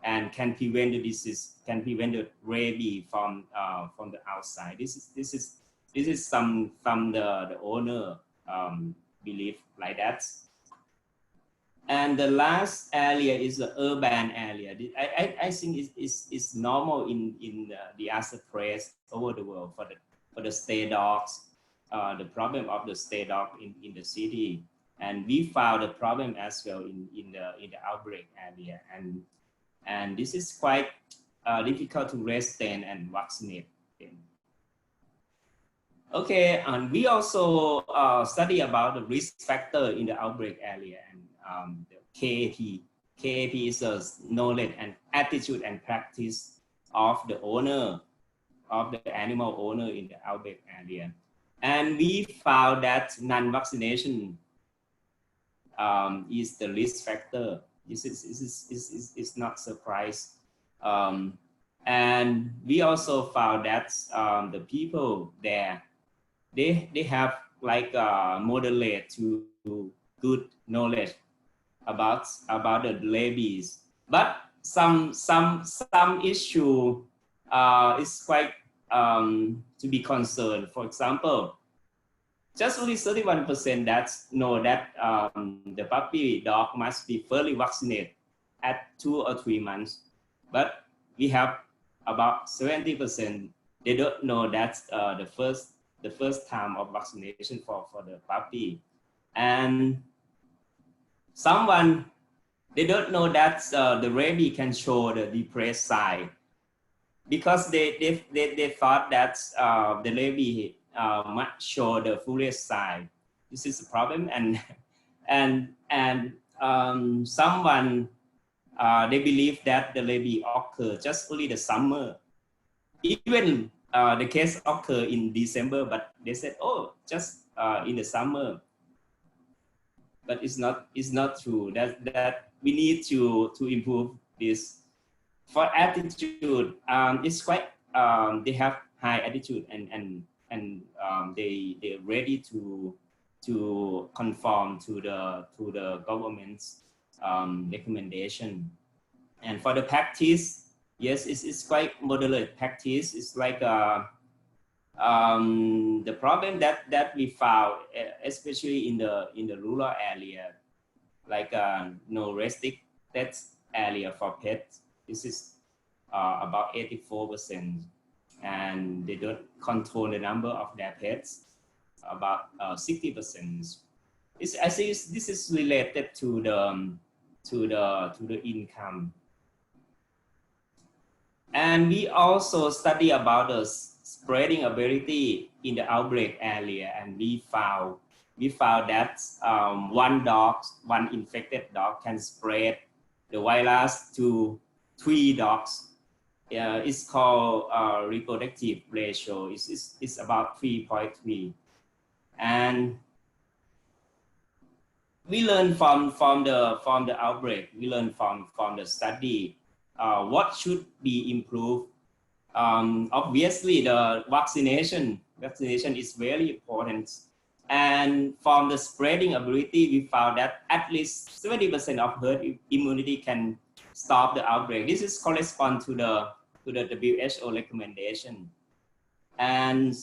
and can prevent the disease, can prevent the rabies from the outside. This is some the owner believe like that. And the last area is the urban area. I think it's normal in the other place over the world for the stray dogs. The problem of the stray dog in the city, and we found the problem as well in the outbreak area, and this is quite difficult to restrain and vaccinate them. Okay, and we also study about the risk factor in the outbreak area, and the KAP. KAP is a knowledge and attitude and practice of the owner, of the animal owner in the outbreak area. And we found that non-vaccination is the risk factor. This is not surprise. And we also found that the people there, they have like moderate to good knowledge about the rabies, but some issue is quite to be concerned. For example, just only 31% that know that the puppy dog must be fully vaccinated at 2 or 3 months, but we have about 70%. They don't know that the first time of vaccination for the puppy, and someone, they don't know that the rabies can show the depressed side, because they thought that the rabies might show the fullest side. This is a problem, and someone they believe that the rabies occur just only the summer. Even the case occur in December, but they said, oh, just in the summer. But it's not true. That we need to improve this. For attitude, it's quite they have high attitude, and they're ready to conform to the government's recommendation. And for the practice, yes, it's quite moderate practice. It's like the problem that we found, especially in the rural area, like no restricted area for pets. This is about 84%, and they don't control the number of their pets, about 60%. I think this is related to the income. And we also study about the spreading ability in the outbreak area, and we found that one infected dog can spread the virus to 3 dogs. It's called reproductive ratio. It's about 3.3, and we learn from the outbreak. We learn from the study what should be improved. Obviously, the vaccination is very important, And from the spreading ability, we found that at least 70% of herd immunity can stop the outbreak. This is correspond to the WHO recommendation. And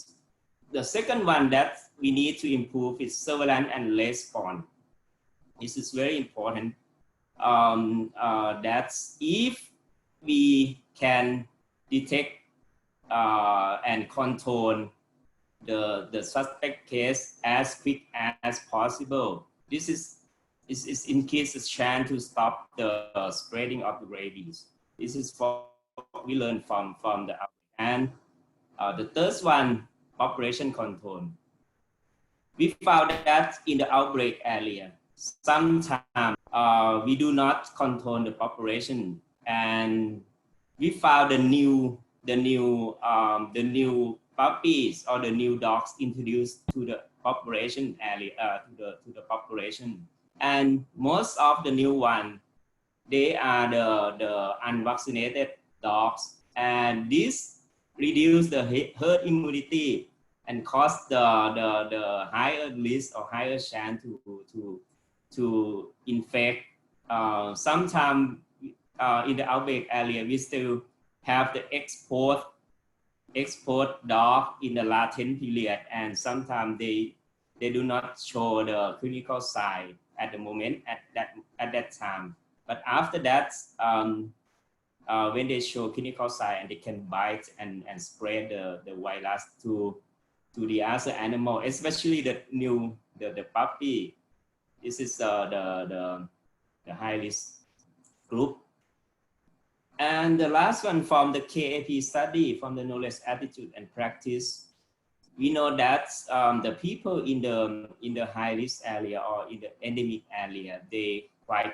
the second one that we need to improve is surveillance and response. This is very important. That's if we can detect and control the suspect case as quick as possible. This is increase the chance to stop the spreading of the rabies. This is what we learned from the outbreak. And the third one, population control. We found that in the outbreak area, sometimes we do not control the population, and we found the new puppies or the new dogs introduced to the population area, to the population. And most of the new ones, they are the unvaccinated dogs, and this reduce the herd immunity and cause the higher risk or higher chance to infect. Sometimes in the outbreak area, we still have the export dog in the latent period, and sometimes they do not show the clinical sign at the moment at that time. But after that, when they show clinical sign, and they can bite and spread the virus to the other animal, especially the puppy. This is the high risk group. And the last one from the KAP study, from the knowledge, attitude, and practice, we know that the people in the high risk area or in the endemic area, they quite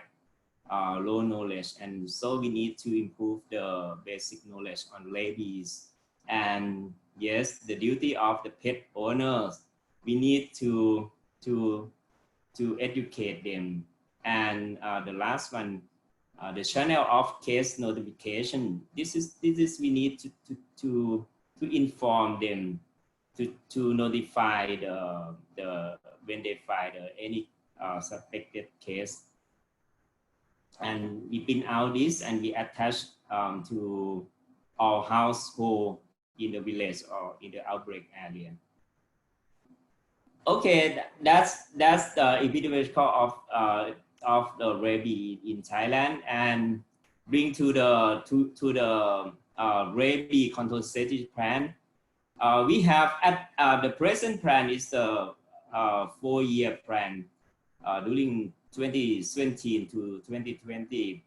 low knowledge, and so we need to improve the basic knowledge on rabies. And yes, the duty of the pet owners, we need to educate them. And the last one, the channel of case notification. This is we need to inform them to notify the when they find any suspected case. And we pin out this and we attach to our household in the village or in the outbreak area. Okay, that's the epidemiological of the rabies in Thailand, and bring to the rabies control strategy plan. We have at the present plan is the 4-year plan during 2017 to 2020,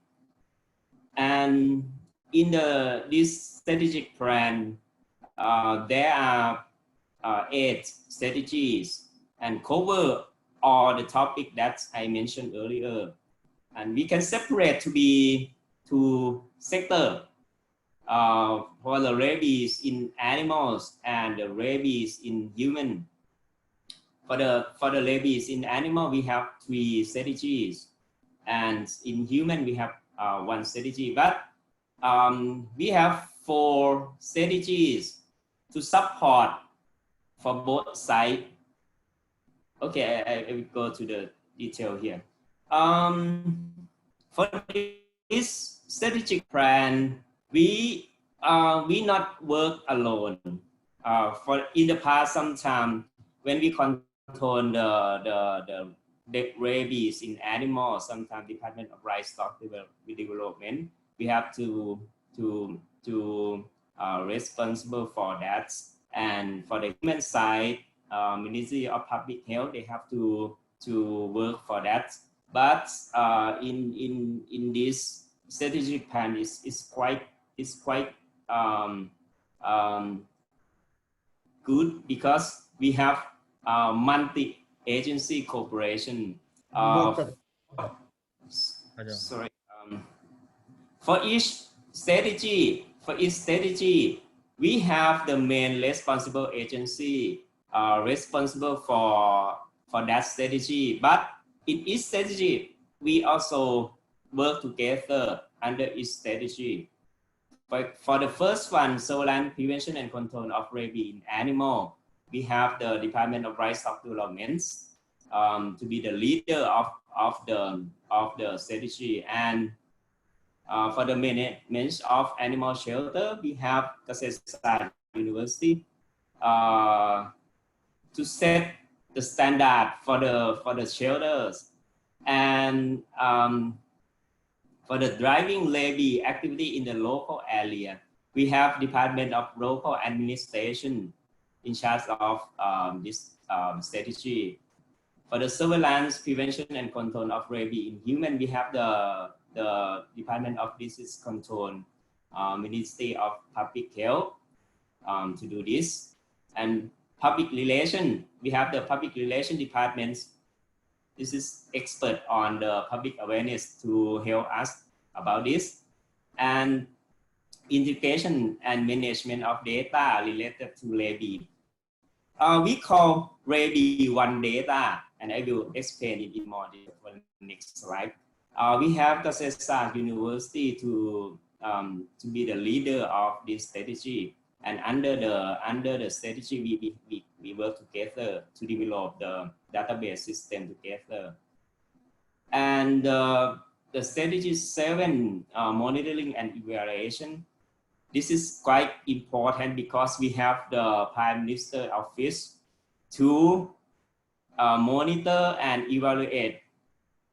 and in this strategic plan there are 8 strategies and cover all the topic that I mentioned earlier, and we can separate to be 2 sectors for the rabies in animals and the rabies in human. For the rabies in animal, we have 3 strategies, and in human we have 1 strategy. But we have 4 strategies to support for both sides. Okay, I will go to the detail here. For this strategic plan, we not work alone. For in the past, sometime when we control the rabies in animals, sometimes Department of Livestock Development, we have to responsible for that. And for the human side, Ministry of Public Health, they have to work for that. But in this strategic plan is quite good, because we have multi-agency cooperation. Sorry. For each strategy, we have the main responsible agency responsible for that strategy. But in each strategy, we also work together under each strategy. For the first one, surveillance, prevention, and control of rabies in animal, we have the Department of Livestock Development to be the leader of the strategy. And for the management of animal shelter, we have Kasetsart University to set the standard for the shelters. And for the driving levy activity in the local area, we have Department of Local Administration in charge of this strategy. For the surveillance, prevention, and control of rabies in human, we have the Department of Disease Control, Ministry of Public Health to do this. And public relation, we have the public relation departments. This is expert on the public awareness to help us about this. And integration and management of data related to rabies. We call rabies one data, and I will explain it in more detail for the next slide. We have Kasetsart University to be the leader of this strategy, and under the strategy we work together to develop the database system together. And the strategy 7, monitoring and evaluation. This is quite important because we have the Prime Minister's office to monitor and evaluate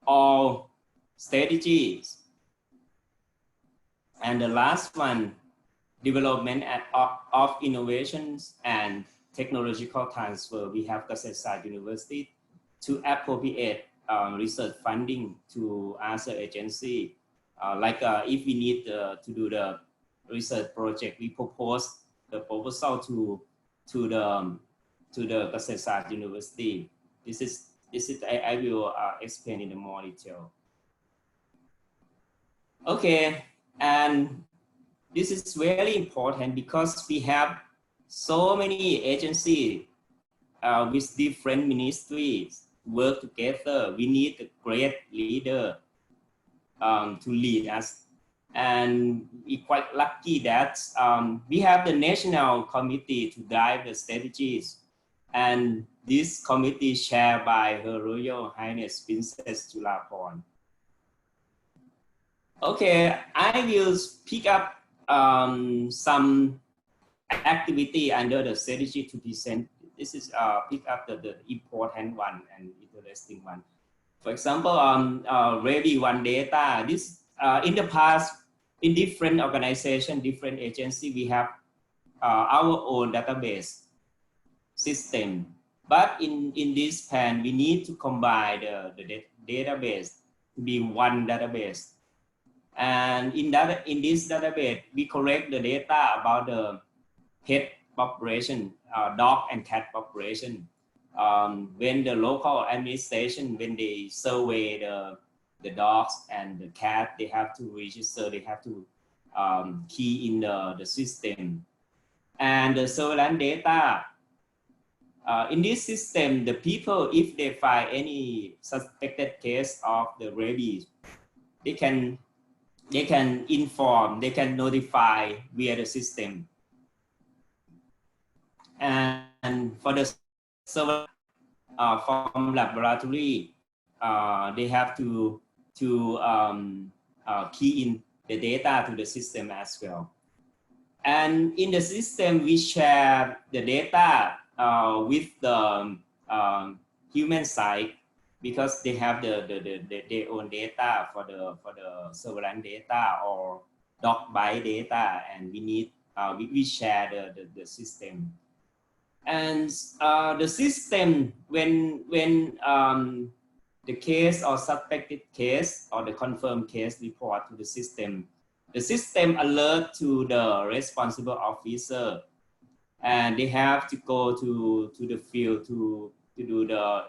all strategies. And the last one, development of innovations and technological transfer. We have Kasetsart University to appropriate research funding to other agency. If we need to do the research project, we propose the proposal to the Kasetsart University. This is I will explain in more detail. Okay, and this is very important because we have so many agencies with different ministries work together. We need a great leader to lead us. And we're quite lucky that we have the National Committee to drive the strategies. And this committee chaired by Her Royal Highness Princess Chulaporn. Okay, I will pick up some activity under the strategy to present. This is pick up the important one and interesting one. For example, rabies one data. This in the past, in different organizations, different agencies, we have our own database system. But in this plan, we need to combine the database to be one database. And in this database, we collect the data about the pet population, dog and cat population. When the local administration, when they survey the dogs and the cat, they have to register, they have to key in the system. And the surveillance data, in this system, the people, if they find any suspected case of the rabies, they can inform, they can notify via the system. And for the surveillance from laboratory, they have to key in the data to the system as well. And in the system, we share the data with the human side because they have their own data for the surveillance data or dog bite data, and we need we share the system. And the system, when the case or suspected case or the confirmed case report to the system alert to the responsible officer, and they have to go to the field to do the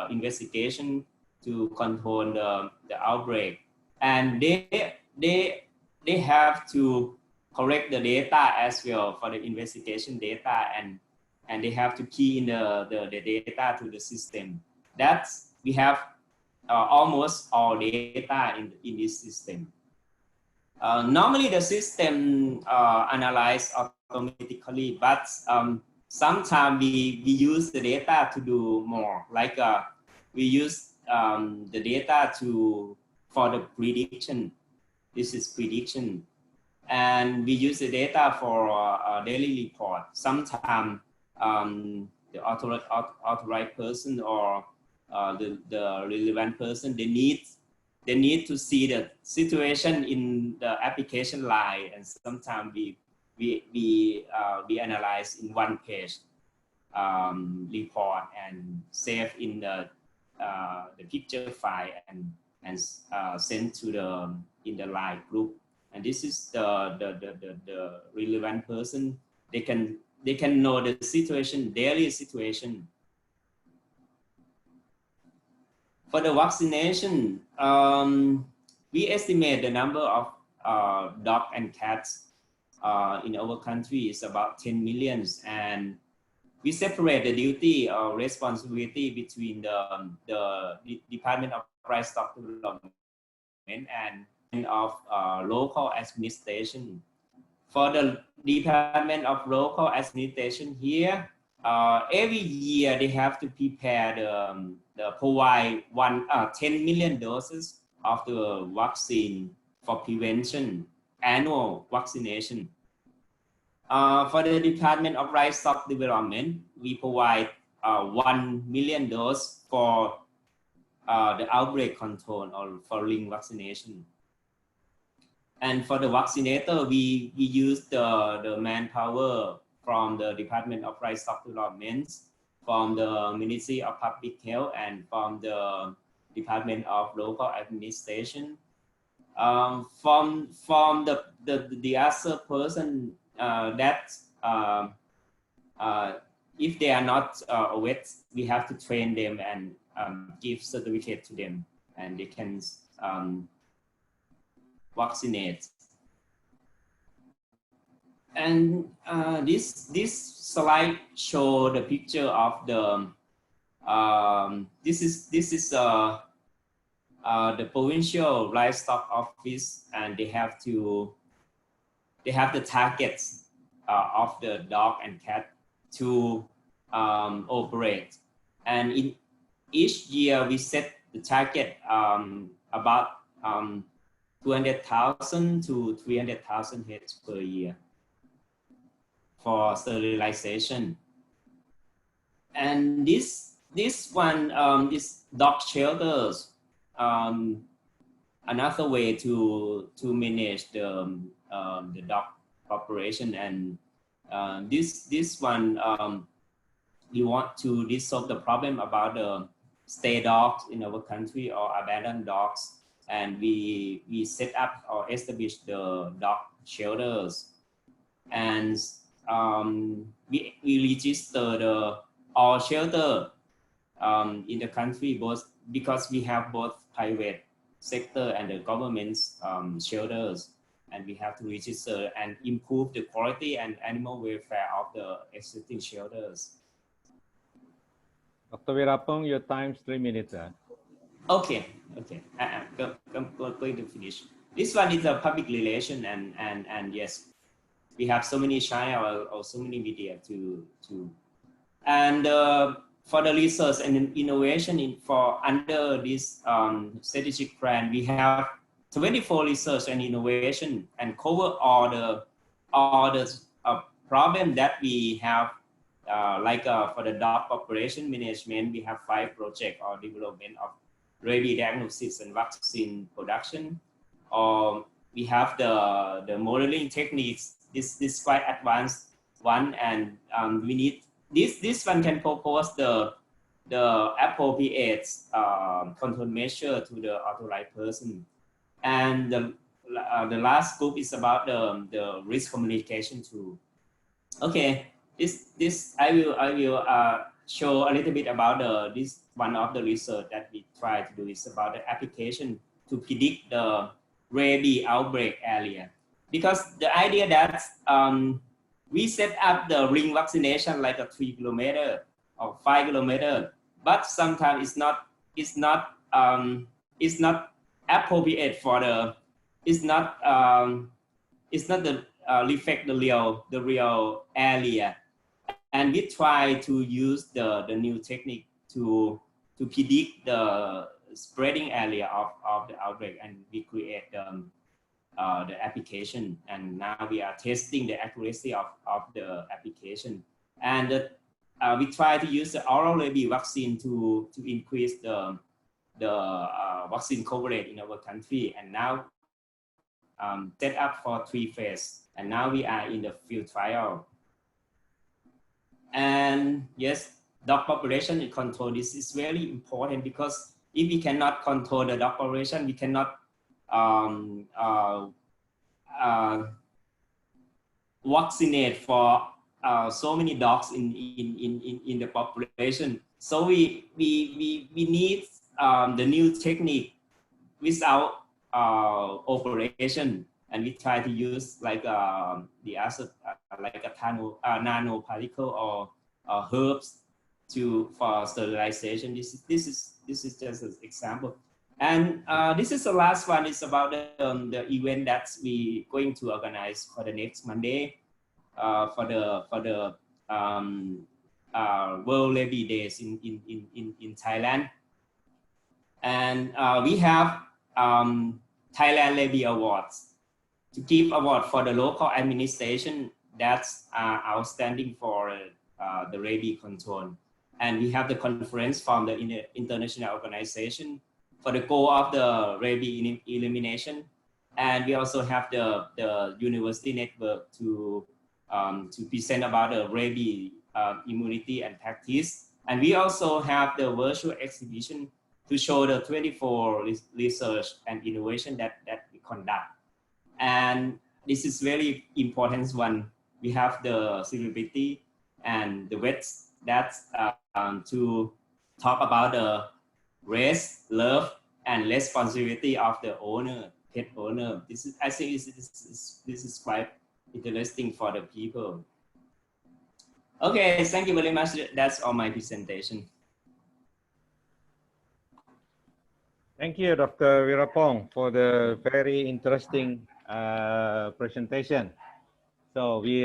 investigation to control the outbreak, and they have to correct the data as well for the investigation data, and they have to key in the data to the system. That's we have almost all data in this system. Normally the system analyze automatically, but sometimes we use the data to do more, like we use the data for the prediction. This is prediction. And we use the data for a daily report. Sometimes the authorized person or the relevant person, they need to see the situation in the application line, and sometimes we analyze in one page report and save in the picture file and send to the in the line group. And this is the relevant person. They can know the situation, daily situation. For the vaccination, we estimate the number of dogs and cats in our country is about 10 million, and we separate the duty or responsibility between the Department of Livestock Development and of local administration. For the Department of Local Administration here, every year they have to prepare provide 10 million doses of the vaccine for prevention, annual vaccination. For the Department of Livestock Development, we provide 1 million doses for the outbreak control or for ring vaccination. And for the vaccinator, we use the manpower from the Department of Livestock Development, from the Ministry of Public Health, and from the Department of Local Administration. From the other person that if they are not vet, we have to train them and give certificate to them, and they can vaccinate. And this slide show the picture of the this is the provincial livestock office, and they have the targets of the dog and cat to operate, and in each year we set the target about 200,000 to 300,000 heads per year for sterilization. And this one is dog shelters, another way to manage the dog population. And this one we want to solve the problem about the stray dogs in our country or abandoned dogs, and we set up or establish the dog shelters, and we register all shelter in the country, both because we have both private sector and the government's shelters, and we have to register and improve the quality and animal welfare of the existing shelters. Dr. Wirapong, your time's 3 minutes. Okay. I'm going to finish. This one is a public relation, and yes, we have so many channels or so many media to and for the research and innovation for under this strategic plan, we have 24 research and innovation and cover all the problem that we have. Like for the dog population management, we have 5 projects or development of rabies diagnosis and vaccine production. We have the modeling techniques. This quite advanced one, and we need this one can propose the appropriate control measure to the authorized person. And the last group is about the risk communication tool. Okay. This I will show a little bit about this one of the research that we try to do is about the application to predict the rabies outbreak area, because the idea that we set up the ring vaccination like a 3 kilometer or 5 kilometer, but sometimes it's not appropriate for it's not reflect the real area. And we try to use the new technique to predict the spreading area of the outbreak, and we create the application, and now we are testing the accuracy of the application. And we try to use the oral rabies vaccine to increase the vaccine coverage in our country, and now set up for 3 phases, and now we are in the field trial. And yes, dog population control, this is very important, because if we cannot control the dog population, we cannot vaccinate for so many dogs in the population. So we need the new technique without operation, and we try to use like the acid, like a nano particle or herbs for sterilization. This is just an example. And this is the last one. It's about the event that we going to organize for the next Monday for the World Rabies Days in Thailand. And we have Thailand Rabies Awards to give award for the local administration that's outstanding for the rabies control. And we have the conference from the international organization for the goal of the rabies elimination. And we also have the university network to present about the rabies immunity and practice. And we also have the virtual exhibition to show the 24 research and innovation that we conduct. And this is very important one. We have the celebrity and the vets that's to talk about the race, love, and responsibility of the owner, pet owner. This is, I think this is quite interesting for the people. Okay, thank you very much. That's all my presentation. Thank you, Dr. Wirapong, for the very interesting presentation. So we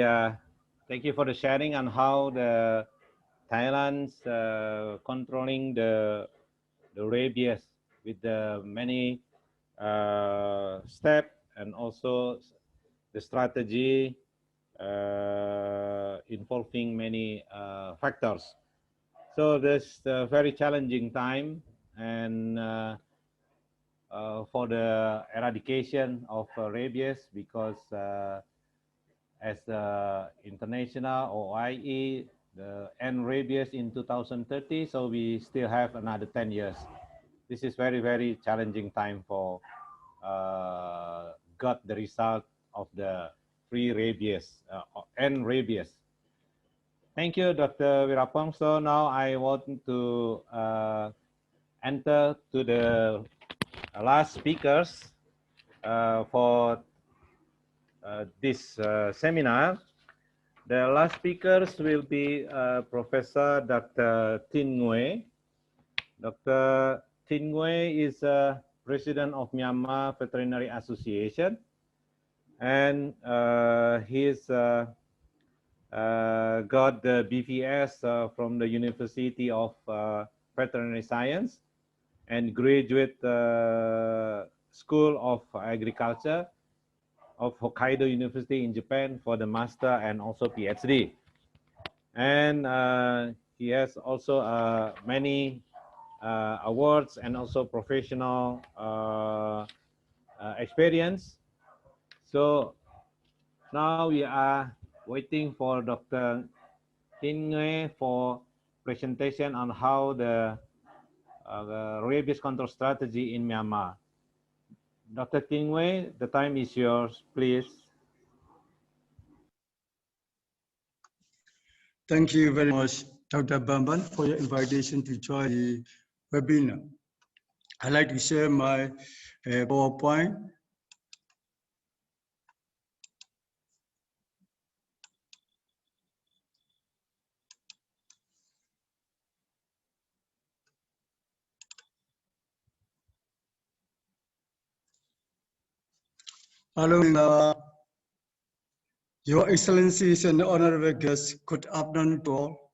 thank you for the sharing on how the Thailand's controlling the rabies with the many steps and also the strategy involving many factors. So this a very challenging time, and for the eradication of rabies, because as the international OIE, the end rabies in 2030, so we still have another 10 years. This is very, very challenging time for got the result of the free rabies, end rabies. Thank you, Dr. Wirapong. So now I want to enter to the last speakers for this seminar. The last speakers will be Professor Dr. Tin Nguyen. Dr. Tin Nguyen is President of Myanmar Veterinary Association, and he's got the BVS from the University of Veterinary Science and graduate School of Agriculture of Hokkaido University in Japan for the master and also PhD. And he has also many awards and also professional experience. So now we are waiting for Dr. Tin Nguyen for presentation on how the rabies control strategy in Myanmar. Dr. Tin Nguyen, the time is yours, please. Thank you very much, Dr. Bamban, for your invitation to join the webinar. I'd like to share my PowerPoint. Following Your Excellencies and honorable guests, good afternoon to all.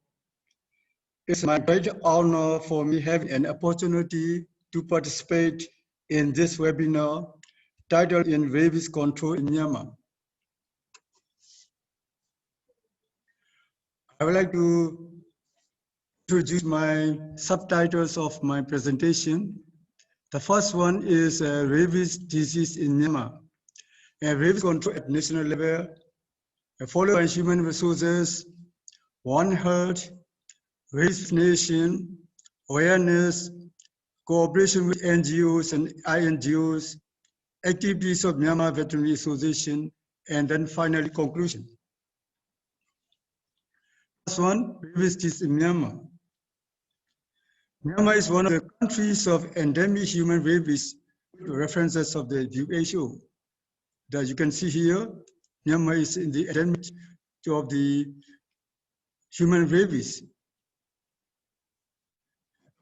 It's my great honor for me having an opportunity to participate in this webinar titled in Rabies Control in Myanmar. I would like to introduce my subtitles of my presentation. The first one is rabies disease in Myanmar, and rabies control at national level, followed by human resources, One Health, vaccination, awareness, cooperation with NGOs and INGOs, activities of Myanmar Veterinary Association, and then finally conclusion. First one, rabies disease in Myanmar. Myanmar is one of the countries of endemic human rabies, references of the WHO. That you can see here, Myanmar is in the endemic of the human rabies.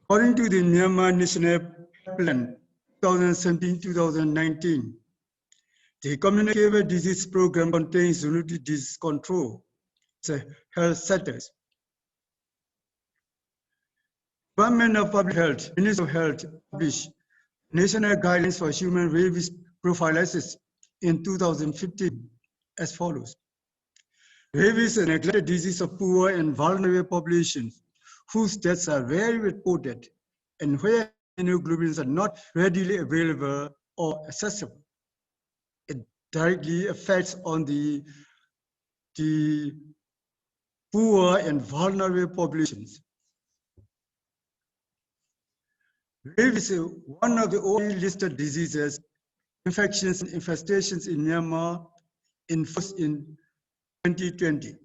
According to the Myanmar National Plan 2017-2019, the Communicable Disease Program contains zoonotic disease control, health sectors. Department of Public Health, Ministry of Health published national guidelines for human rabies prophylaxis in 2015 as follows. Rabies is a neglected disease of poor and vulnerable populations whose deaths are rarely reported and where immunoglobulins are not readily available or accessible. It directly affects on the poor and vulnerable populations. Rabies is one of the only listed diseases, infections and infestations in Myanmar in 2020.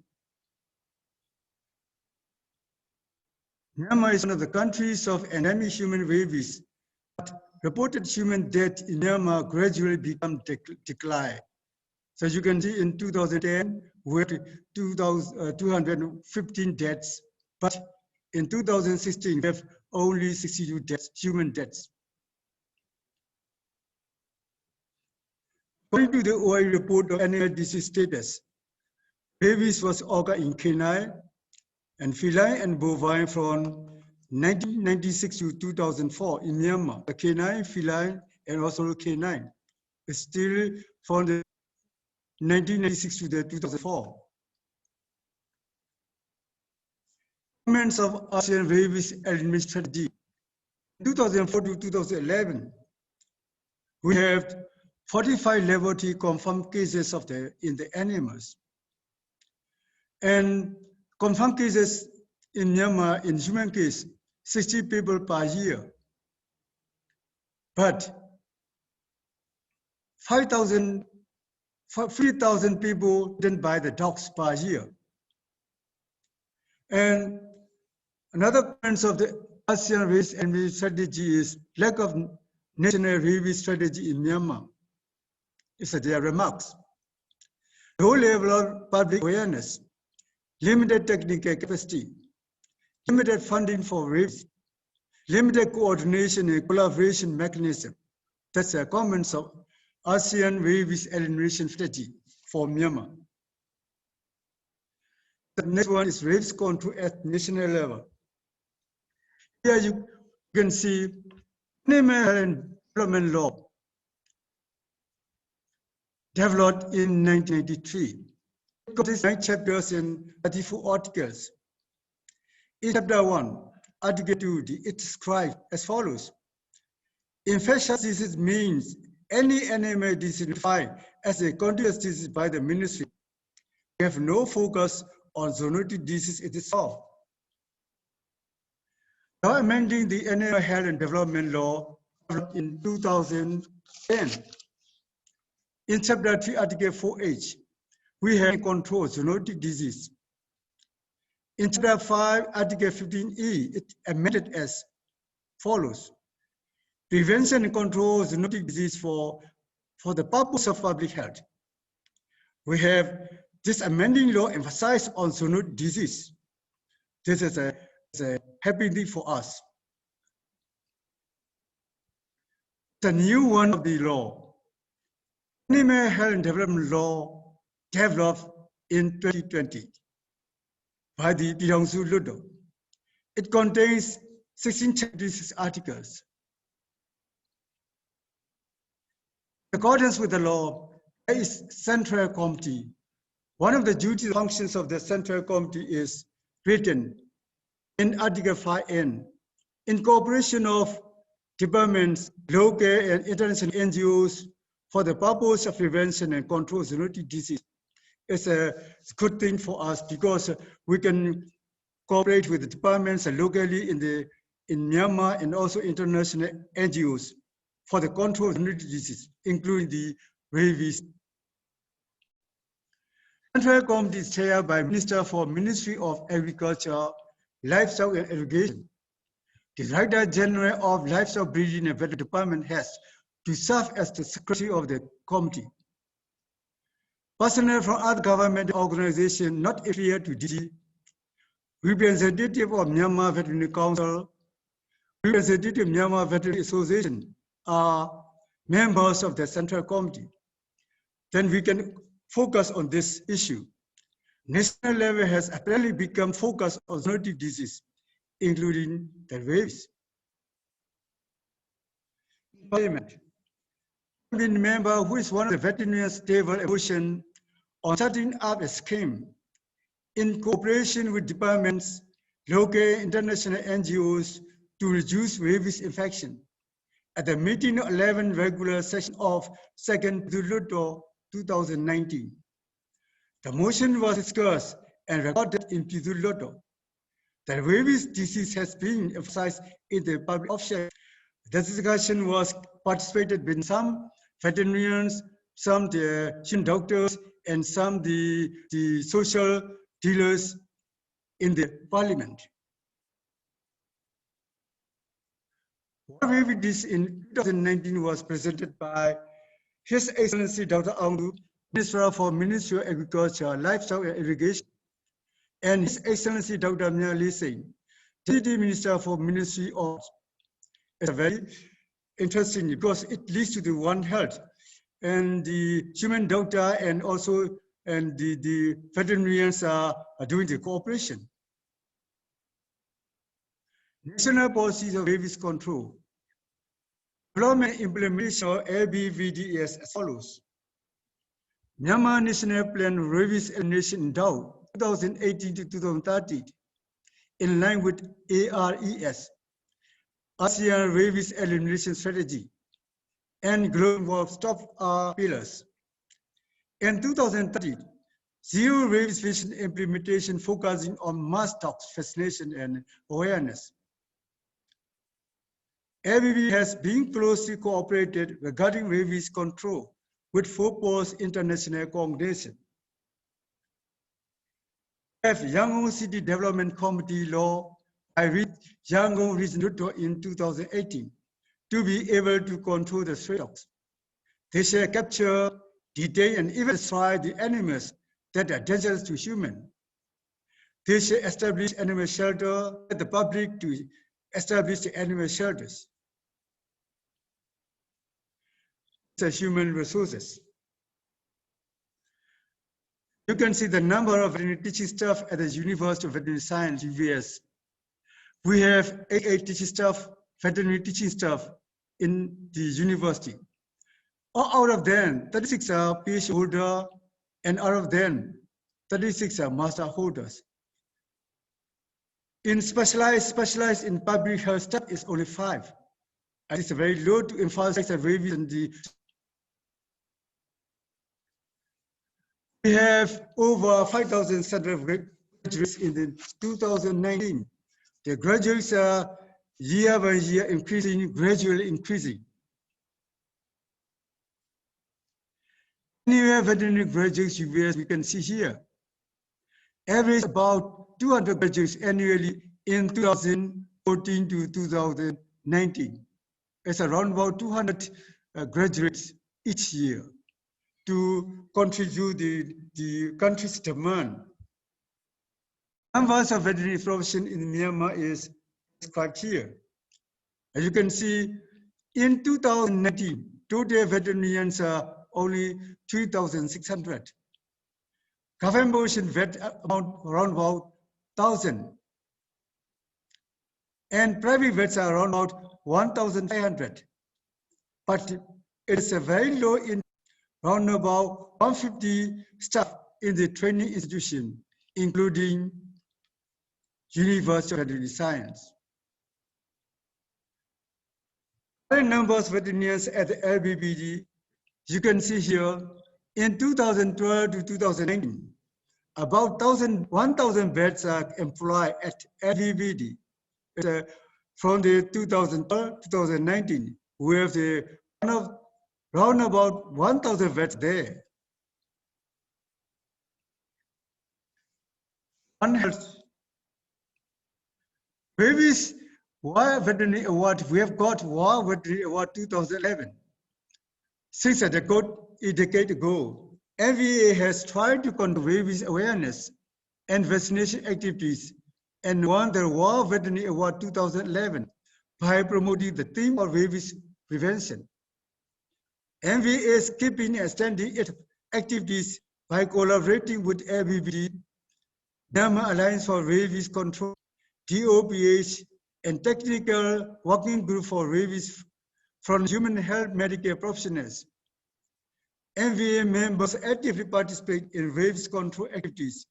Myanmar is one of the countries of endemic human rabies, but reported human death in Myanmar gradually become decline. So you can see in 2010, we had 215 deaths, but in 2016, we have only 62 deaths, human deaths. According to the OI report of animal disease status, rabies was occurred in canine and feline and bovine from 1996 to 2004 in Myanmar. The canine, feline, and also canine is still from the 1996 to the 2004. Comments of ASEAN rabies elimination strategy. 2004 to 2011, we have 45 laboratory confirmed cases of in the animals. And confirmed cases in Myanmar, in human case, 60 people per year. But 3,000 people didn't buy the dogs per year. And another point of the ASEAN rabies elimination strategy is lack of national rabies strategy in Myanmar. It's their remarks. Low level of public awareness, limited technical capacity, limited funding for rabies, limited coordination and collaboration mechanism. That's the comments of ASEAN rabies elimination strategy for Myanmar. The next one is rabies control at national level. Here you can see Animal and Development Law developed in 1993. It contains 9 chapters and 34 articles. In Chapter 1, Article 2, it describes as follows. Infectious disease means any animal disease identified as a contagious disease by the ministry. We have no focus on zoonotic disease itself. Now amending the Animal Health and Development Law in 2010. In Chapter 3, Article 4H, we have control zoonotic disease. In Chapter 5, Article 15E, it amended as follows. Prevention and control zoonotic disease for the purpose of public health. We have this amending law emphasized on zoonotic disease. This is a happy thing for us. The new one of the law, Animal Health and Development Law, developed in 2020 by the Tirangsu Ludo. It contains 16 disease articles. In accordance with the law, there is Central Committee. One of the duty functions of the Central Committee is written in Article 5N. In cooperation of departments, local and international NGOs for the purpose of prevention and control of zoonotic disease. It's a good thing for us because we can cooperate with the departments locally in Myanmar and also international NGOs for the control of zoonotic disease, including the rabies. Central Committee is chaired by Minister for Ministry of Agriculture, Livestock and Irrigation. The Director General of Livestock Breeding and Veterinary Department has to serve as the secretary of the committee. Personnel from other government organizations not affiliated to DG, representative of Myanmar Veterinary Council, representative of Myanmar Veterinary Association are members of the Central Committee. Then we can focus on this issue. National level has apparently become focused on zoonotic disease, including the rabies. Parliament. I've been a member who is one of the veterinarians table a motion on setting up a scheme in cooperation with departments, local, international NGOs to reduce rabies infection at the meeting 11 regular session of 2nd Ludo 2019. The motion was discussed and recorded in Ludo. The rabies disease has been emphasized in the public official. The discussion was participated with some veterinarians, some the doctors, and some the social dealers in the parliament. What rabies disease in 2019 was presented by His Excellency Dr. Angdu, Minister for Ministry of Agriculture, Livestock and Irrigation, and His Excellency Dr. Mya Lee Singh, Deputy Minister for Ministry of. It's very interesting because it leads to the One Health, and the human doctor and also the veterinarians are doing the cooperation. National policies of rabies control. Development implementation of ABVDS as follows. Myanmar National Plan Rabies Elimination in DAO 2018 to 2030, in line with ARES, ASEAN Rabies Elimination Strategy, and Global Stop pillars. In 2030, zero rabies vision implementation focusing on mass tox vaccination and awareness. ABB has been closely cooperated regarding rabies control with Fopos International Coordination. Yangon City Development Committee law by Yangon Region in 2018 to be able to control the stray dogs. They shall capture, detain, and even destroy the animals that are dangerous to humans. They shall establish animal shelter at the public to establish the animal shelters. The human resources. You can see the number of veterinary teaching staff at the University of Veterinary Science, UVS. We have 88 teaching staff, veterinary teaching staff in the university. Out of them, 36 are PhD holders, and out of them, 36 are master holders. In specialized in public health staff is only 5. And it's very low to emphasize the rabies and the. We have over 5,700 graduates in the 2019. The graduates are year by year increasing, gradually increasing. Anywhere veterinary graduates UVS we can see here. Average about 200 graduates annually in 2014 to 2019. It's around about 200 graduates each year to contribute the country's demand. Numbers of veterinary profession in Myanmar is quite here. As you can see, in 2019, total veterinarians are only 3,600. government vet around about 1,000. And private vets are around about 1,500. But it is a very low in around about 150 staff in the training institution, including University of Veterinary Science. Current numbers of veterinarians at the LBBD, you can see here, in 2012 to 2019, about 1,000 vets are employed at LBBD. From the 2012 to 2019, we have the round about 1,000 vets there. One health. Rabies War Veterinary Award, we have got War Veterinary Award 2011. Since a decade ago, NVA has tried to conduct rabies awareness and vaccination activities and won the War Veterinary Award 2011 by promoting the theme of rabies prevention. NVA is keeping extending its activities by collaborating with LBBD, Myanmar Alliance for Rabies Control, DOPH, and Technical Working Group for Rabies from Human Health Medicare Professionals. NVA members actively participate in rabies control activities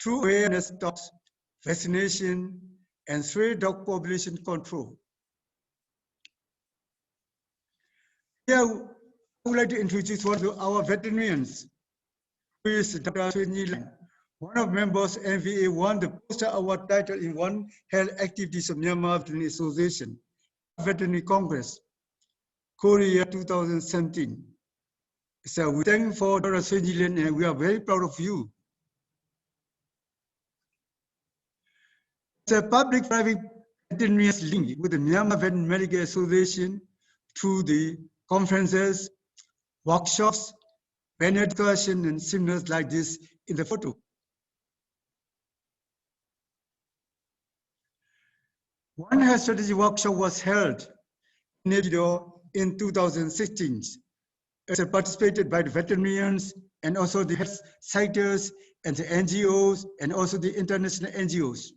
through awareness talks, vaccination, and stray dog population control. Here, I would like to introduce one of our veterinarians, who is Dr. Swenyi. One of members of NVA won the Poster Award title in One Health Activities of Myanmar Veterinary Association, Veterinary Congress, Korea 2017. So we thank for Dr. Swenyi and we are very proud of you. It's a public-private veterinarians link with the Myanmar Veterinary Medical Association through the conferences, workshops, panel discussion, and seminars like this in the photo. One health strategy workshop was held in Ecuador in 2016. It's participated by the veterinarians and also the health sectors and the NGOs and also the international NGOs.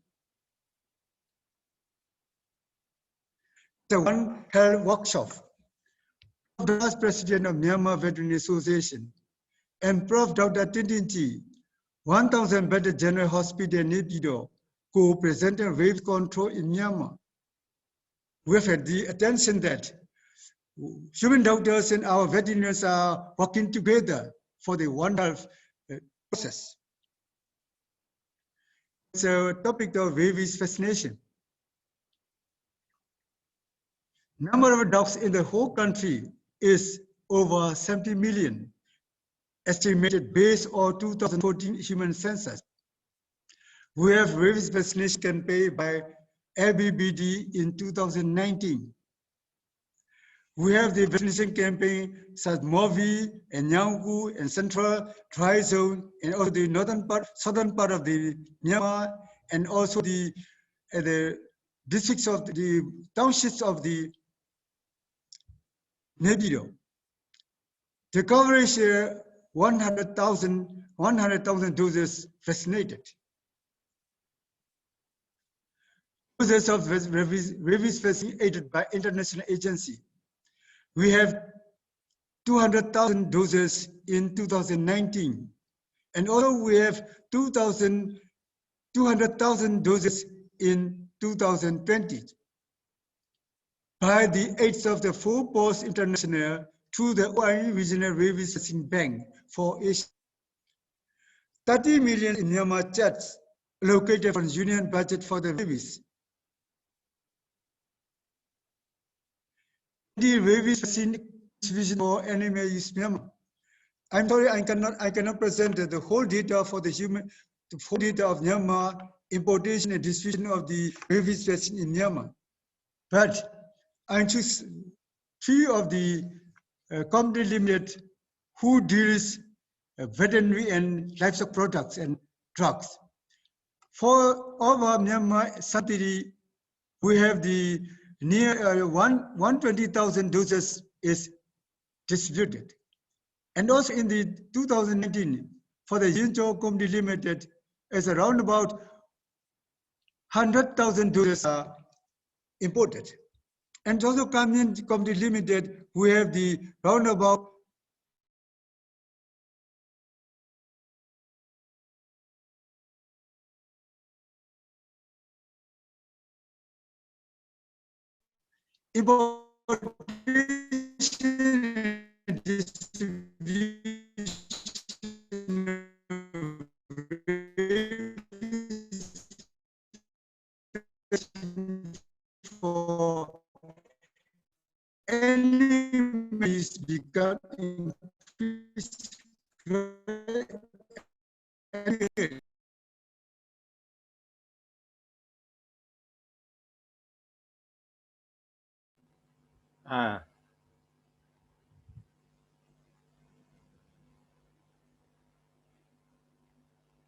The One Health workshop. The Vice President of Myanmar Veterinary Association and Prof. Dr. Tintinchi, 1,000 bedded General Hospital in Ecuador, co-presented rabies control in Myanmar. We have had the attention that human doctors and our veterinarians are working together for the One Health process. It's a topic of rabies vaccination. Number of dogs in the whole country is over 70 million, estimated based on 2014 human census. We have rabies vaccination campaign by LBBD in 2019. We have the vaccination campaign such as Movi and Nyangku and Central Dry Zone and also the southern part of the Myanmar and also the districts of the townships of the Nebido. The coverage 100,000 doses vaccinated. Doses of rabies vaccine aided by international agency. We have 200,000 doses in 2019. And also we have 200,000 doses in 2020. By the 8th of the 4 Post International through the OIE Regional Rabies Vaccine Bank for Asia. 30 million in Myanmar chats allocated from union budget for the rabies. The rabies vaccine distribution for animal use Myanmar. I'm sorry, I cannot present the whole data for the full data of Myanmar importation and distribution of the rabies vaccine in Myanmar. But I choose 3 of the company limited who deals veterinary and livestock products and drugs. For over Myanmar subsidy, we have the near 120,000 doses is distributed. And also in the 2019, for the Yinzhou Company Limited is around about 100,000 doses are imported. And also Company Limited, we have the roundabout importation and distribution for enemies become increased.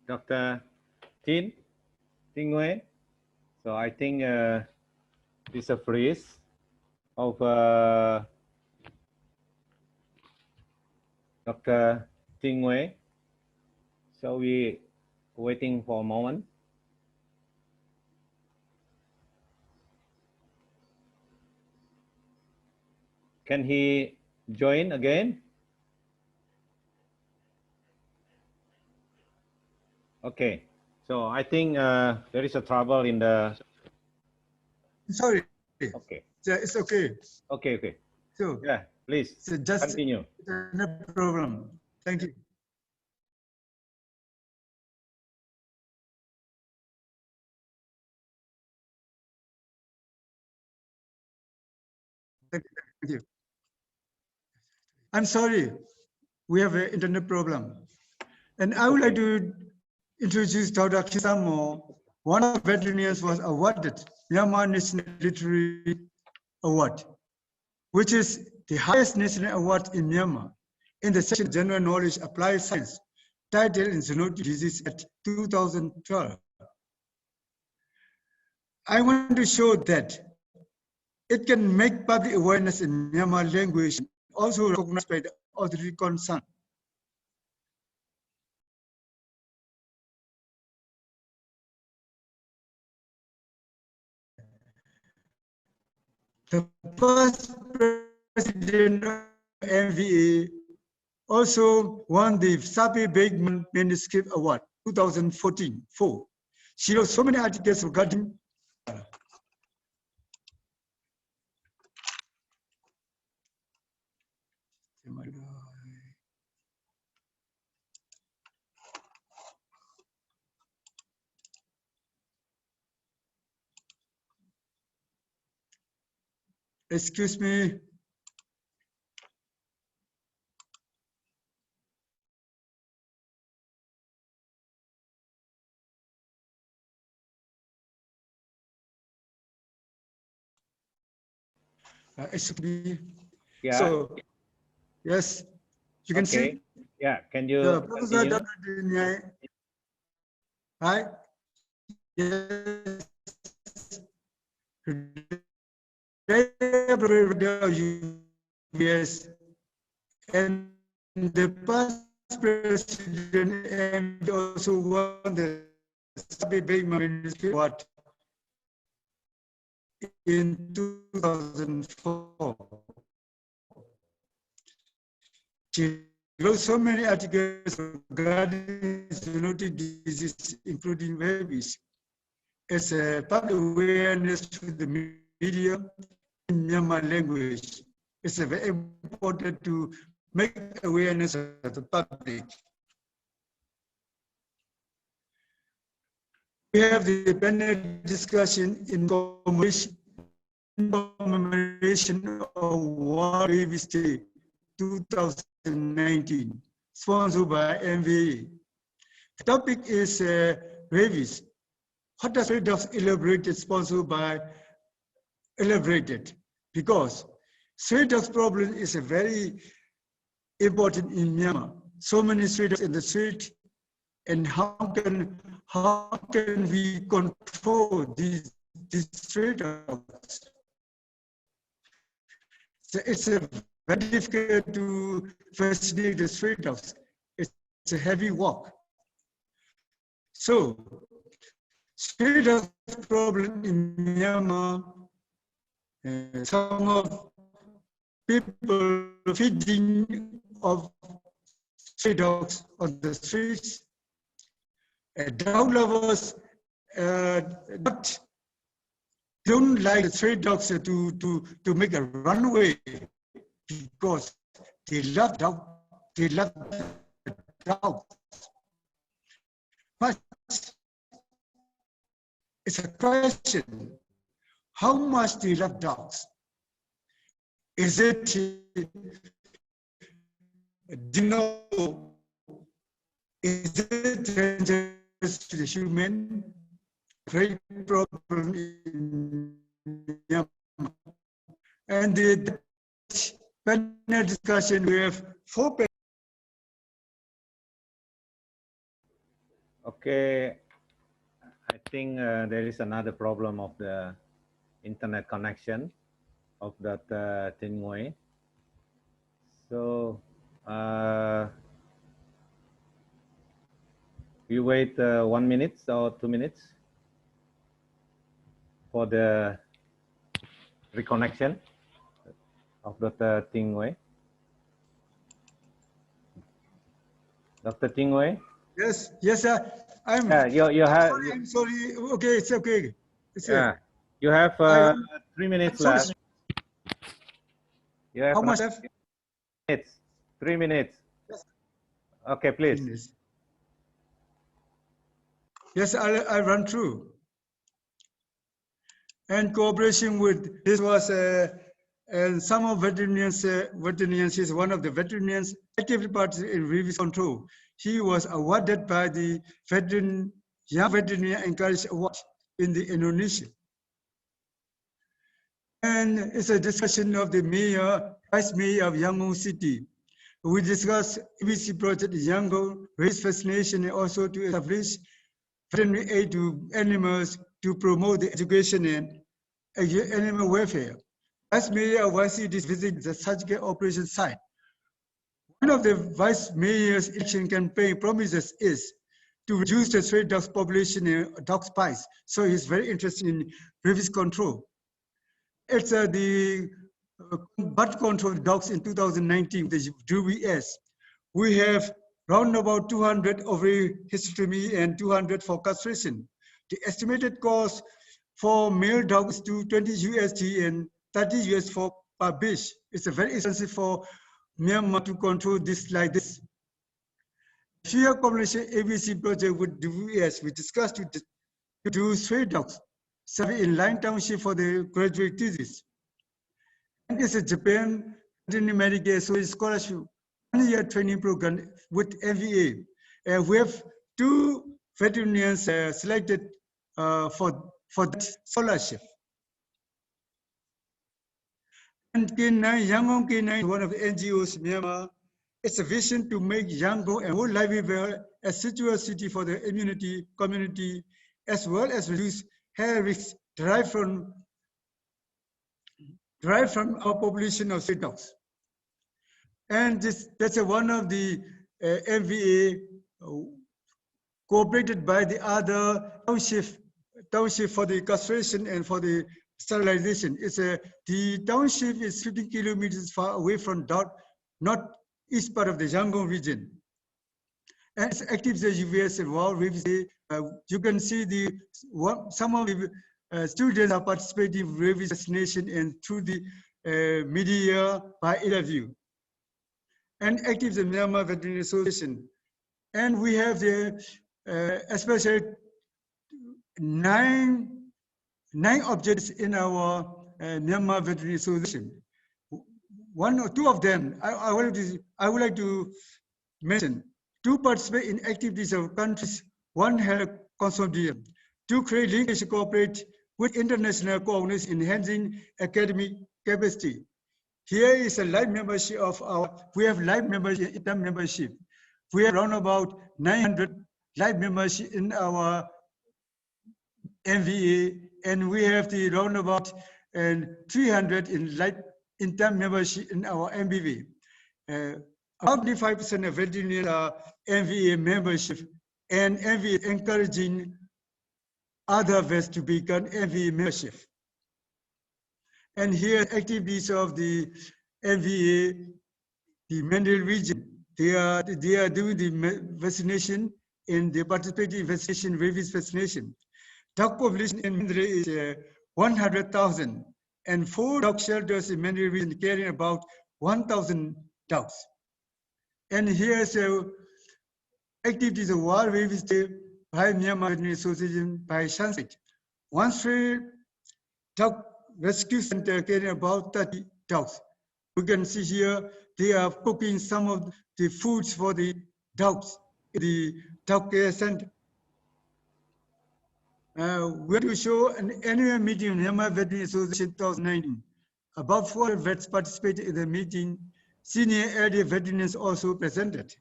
Dr. Tin Wei. So I think it's a freeze of Dr. Tin Wei. So we waiting for a moment. Can he join again? Okay. So I think there is a trouble in the. Sorry. Okay. It's okay. Okay. So Yeah, please so just continue. no problem. Thank you. Thank you. I'm sorry, we have an internet problem. And I would like to introduce Dr. Kisamo. One of the veterinarians was awarded Myanmar National Literary Award, which is the highest national award in Myanmar in the section General Knowledge Applied Science, titled in Zoonotic Disease at 2012. I want to show that it can make public awareness in Myanmar language, also recognized by the authority concerned. The first president of MVA also won the Sapi Bakeman Manuscript Award 2014. She wrote so many articles regarding excuse me. Excuse me. Yeah. So, yes, you can see. Yeah, can you The Professor continue? Dr. Dinyai, right? Yes. Yes. And the past president and also won the Sabi Bakeman Award in 2004. She wrote so many articles regarding zoonotic disease, including rabies, as a public awareness to the media in Myanmar language. It's very important to make awareness of the public. We have the panel discussion in commemoration of World Rabies Day 2019, sponsored by MVA. The topic is rabies. What does Stray Dogs Elaborated sponsored by Elaborated? Because stray dogs problem is a very important in Myanmar. So many stray dogs in the street, and how can we control these stray dogs? So it's a very difficult to vaccinate the stray dogs. It's a heavy work. So, stray dogs problem in Myanmar, some of people feeding of stray dogs on the streets. Dog lovers not don't like the stray dogs to make a runway because they love the dogs. But it's a question, how much do you love dogs? Is it, do you know, is it dangerous to the human? Great problem in Myanmar. And the panel discussion, we have 4 panels. Okay, I think there is another problem of the internet connection of that Tingway. So we wait 1 minute or 2 minutes for the reconnection of Dr. Tingway. Dr. Tingway? Yes, sir. I'm you have. sorry, I'm sorry. Okay, it's okay. You have 3 minutes left. You have how much left? 3 minutes. Yes. Okay, please. Yes, I'll run through. And cooperation with, this was, and some of veterinarians is one of the veterinarians actively participated in rabies control. He was awarded by the Young Veterinary Encourage Award in the Indonesia. And it's a discussion of the mayor, vice mayor of Yangon City. We discussed ABC project in Yangon, rabies vaccination, and also to establish veterinary aid to animals to promote the education and animal welfare. Vice Mayor of YC is visiting the surgical operation site. One of the Vice Mayor's election campaign promises is to reduce the stray dogs population and dog bites. So he's very interested in rabies control. It's the birth control dogs in 2019, the UBS. We have round about 200 ovary hysterectomy and 200 for castration. The estimated cost for male dogs to 20 USD and 30 US for per bitch. It's a very expensive for Myanmar to control this like this. Fear combination ABC project with WS, we discussed to do stray dogs survey in Line Township for the graduate thesis. And it's a Japan Veterinary Medical Association scholarship 1-year training program with MVA. We have 2 veterinarians selected for that scholarship. And K9, Yangon K9, one of the NGOs in Myanmar, it's a vision to make Yangon and whole livelihood a secure city for the community, as well as reduce health risks derived from our population of stray dogs. And that's one of the MVA cooperated by the other township for the castration and for the sterilization. The township is 15 kilometers far away from northeast part of the Yangon region. And it's active the UVS and Wow Rabies. You can see some of the students are participating in rabies vaccination and through the media by interview. And active the Myanmar Veterinary Association. And we have the especially 9 objects in our Myanmar Veterinary Association. 1 or 2 of them, I would like to mention. 2 participate in activities of countries, 1 health consortium. 2 create linkage cooperate with international coordination enhancing academic capacity. Here is a live membership we have live membership, ITAM membership. We have around about 900 live membership in our MVA, and we have the round about 300 in live ITAM membership in our MBV. About 25% of veterinarians are MVA membership, and MVA is encouraging other vets to become MVA membership. And here activities of the MVA, the Mandalay region. They are doing the vaccination and they participate in vaccination, rabies vaccination. Dog population in Mandalay is 100,000, and 4 dog shelters in Mandalay region carrying about 1,000 dogs. And here's activities of World Rabies Day by Myanmar Veterinary Association by Sunset. One stray dog rescue center carrying about 30 dogs. You can see here they are cooking some of the foods for the dogs in the dog care center. We want to show an annual meeting in Myanmar Veterinary Association 2019. About 400 vets participated in the meeting. Senior area veterinarians also presented.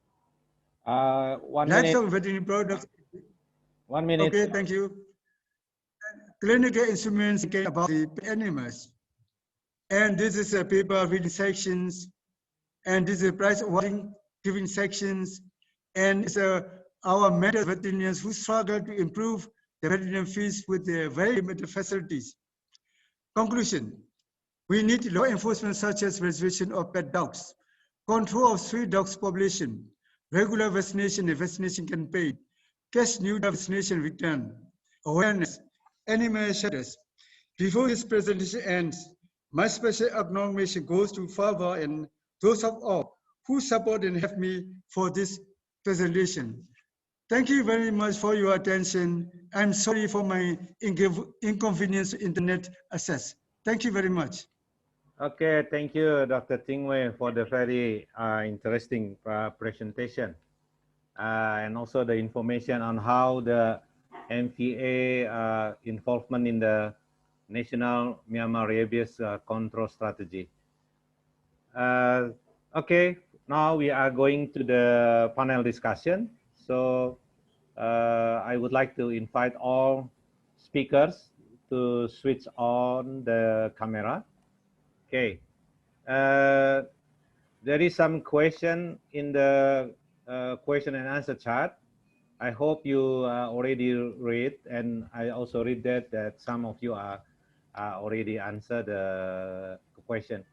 1 minute. Livestock veterinary products. 1 minute. Okay, thank you. Clinical instruments about the animals. And this is a paper reading sections. And this is a prize awarding giving sections. And it's our medical veterinarians who struggle to improve the veterinary fees with their very limited facilities. Conclusion. We need law enforcement such as registration of pet dogs, control of stray dogs population, regular vaccination and vaccination campaign, catch new vaccination return, awareness, animal shelters. Before this presentation ends, my special acknowledgement goes to Father and those of all who support and help me for this presentation. Thank you very much for your attention. I'm sorry for my inconvenience internet access. Thank you very much. Okay, thank you, Dr. Tingwei, for the very interesting presentation and also the information on how the MVA involvement in the National Myanmar Rabies Control Strategy. Okay, now we are going to the panel discussion. So I would like to invite all speakers to switch on the camera. Okay, there is some question in the question and answer chat. I hope you already read, and I also read that some of you are already answered the question.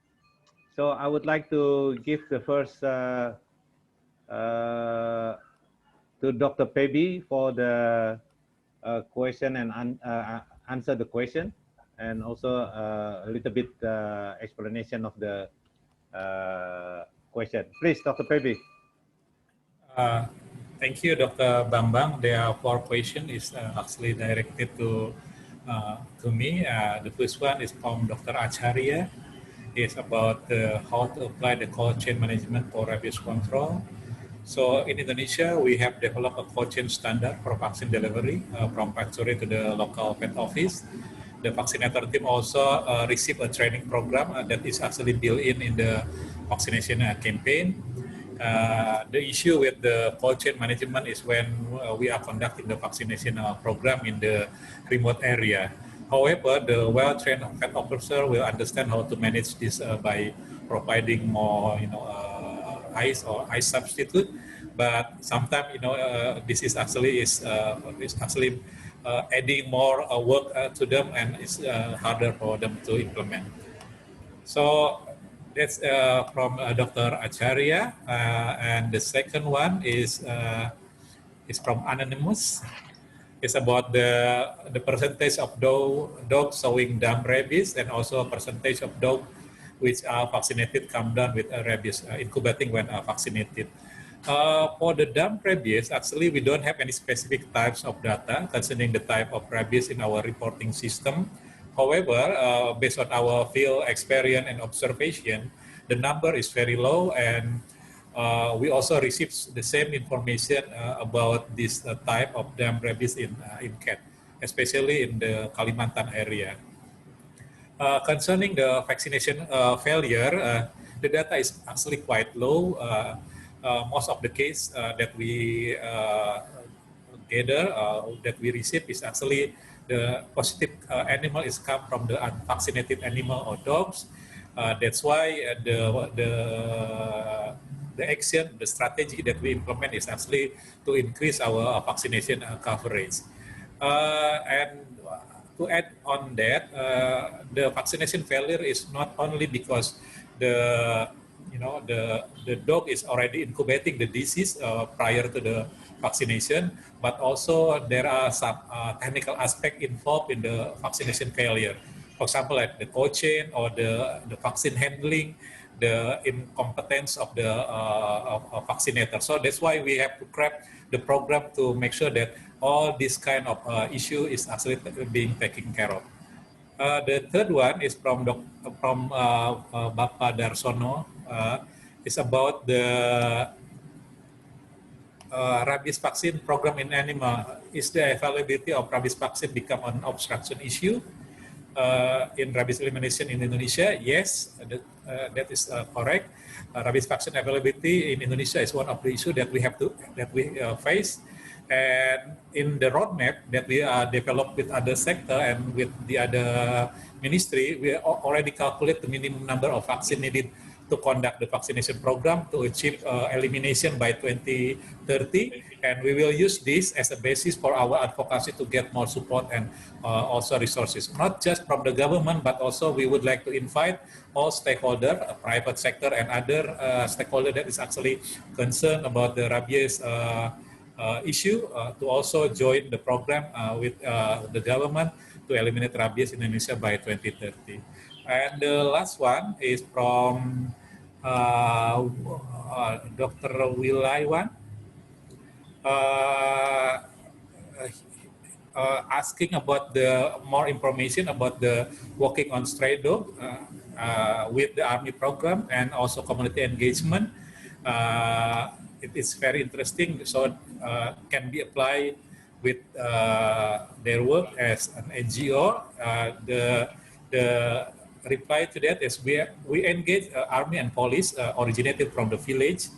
So I would like to give the first to Dr. Peby for the question and answer the question, and also a little bit explanation of the question. Please, Dr. Peby. Thank you, Dr. Bambang. There are 4 questions. Is actually directed to me. The first one is from Dr. Acharya. It's about how to apply the cold chain management for rabies control. So in Indonesia, we have developed a cold chain standard for vaccine delivery from factory to the local vet office. The vaccinator team also received a training program that is actually built in the vaccination campaign. The issue with the cold chain management is when we are conducting the vaccination program in the remote area. However, the well-trained vet officer will understand how to manage this by providing more, ice or ice substitute. But sometimes, this is actually adding more work to them, and it's harder for them to implement. So that's from Dr. Acharya, and the second one is from Anonymous. It's about the percentage of dogs showing dumb rabies, and also a percentage of dogs which are vaccinated come down with rabies, incubating when vaccinated. For the dumb rabies, actually we don't have any specific types of data concerning the type of rabies in our reporting system. However, based on our field experience and observation, the number is very low, and we also receive the same information about this type of dumb rabies in cat, especially in the Kalimantan area. Concerning the vaccination failure, the data is actually quite low. Most of the case that we gather, that we receive, is actually the positive animal is come from the unvaccinated animal or dogs. That's why the the action, the strategy that we implement is actually to increase our vaccination coverage. And to add on that, the vaccination failure is not only because the dog is already incubating the disease prior to the vaccination, but also there are some technical aspect involved in the vaccination failure. For example, like the cold chain or the vaccine handling, the incompetence of the vaccinator. So that's why we have to craft the program to make sure that all this kind of issue is actually being taken care of. The third one is from Bapak Darsono. It's about the rabies vaccine program in animal. Is the availability of rabies vaccine become an obstruction issue in rabies elimination in Indonesia? Yes, that is correct. Rabies vaccine availability in Indonesia is one of the issues that we face. And in the roadmap that we developed with other sector and with the other ministry, we already calculate the minimum number of vaccine needed to conduct the vaccination program to achieve elimination by 2030. And we will use this as a basis for our advocacy to get more support and also resources, not just from the government, but also we would like to invite all stakeholders, private sector and other stakeholders that is actually concerned about the rabies issue to also join the program with the government to eliminate rabies in Indonesia by 2030. And the last one is from Dr. Wilaiwan, asking about the more information about the working on stray dog with the Army program and also community engagement. It is very interesting, so can be applied with their work as an NGO. The reply to that is we engage Army and police originated from the village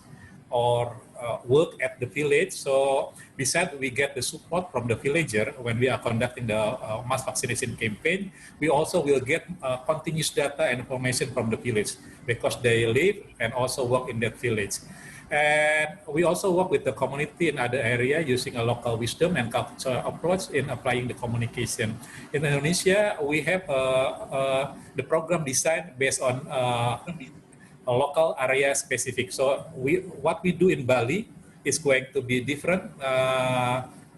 or work at the village. So besides we get the support from the villager when we are conducting the mass vaccination campaign, we also will get continuous data and information from the village because they live and also work in that village. And we also work with the community in other areas using a local wisdom and cultural approach in applying the communication. In Indonesia, we have the program designed based on a local area specific. So what we do in Bali is going to be different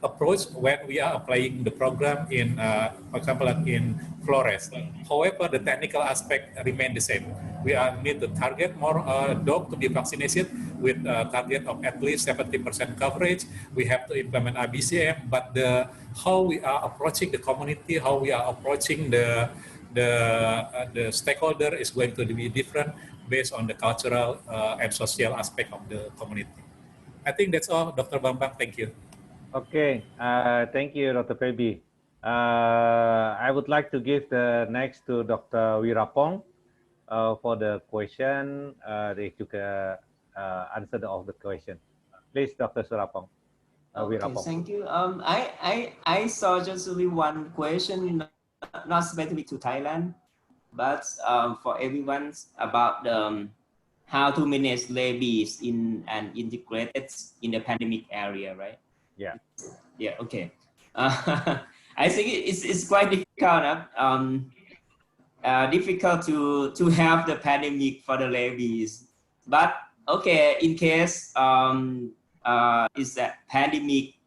approach when we are applying the program in, for example, in Flores. However, the technical aspect remain the same. We need to target more dog to be vaccinated with a target of at least 70% coverage. We have to implement IBCM, but how we are approaching the community, how we are approaching the stakeholder is going to be different based on the cultural and social aspect of the community. I think that's all, Dr. Bambang. Thank you. Okay, thank you, Dr. Febi. I would like to give the next to Dr. Wirapong for the question. They took answer of the question. Please, Dr. Surapong. Okay, Wirapong. thank you. I saw just only one question, not specific to Thailand, but for everyone about how to manage rabies in an integrated in the pandemic area, right? Yeah. Yeah. Okay. I think it's quite difficult. Difficult to have the pandemic for the rabies, but okay. In case is that pandemic?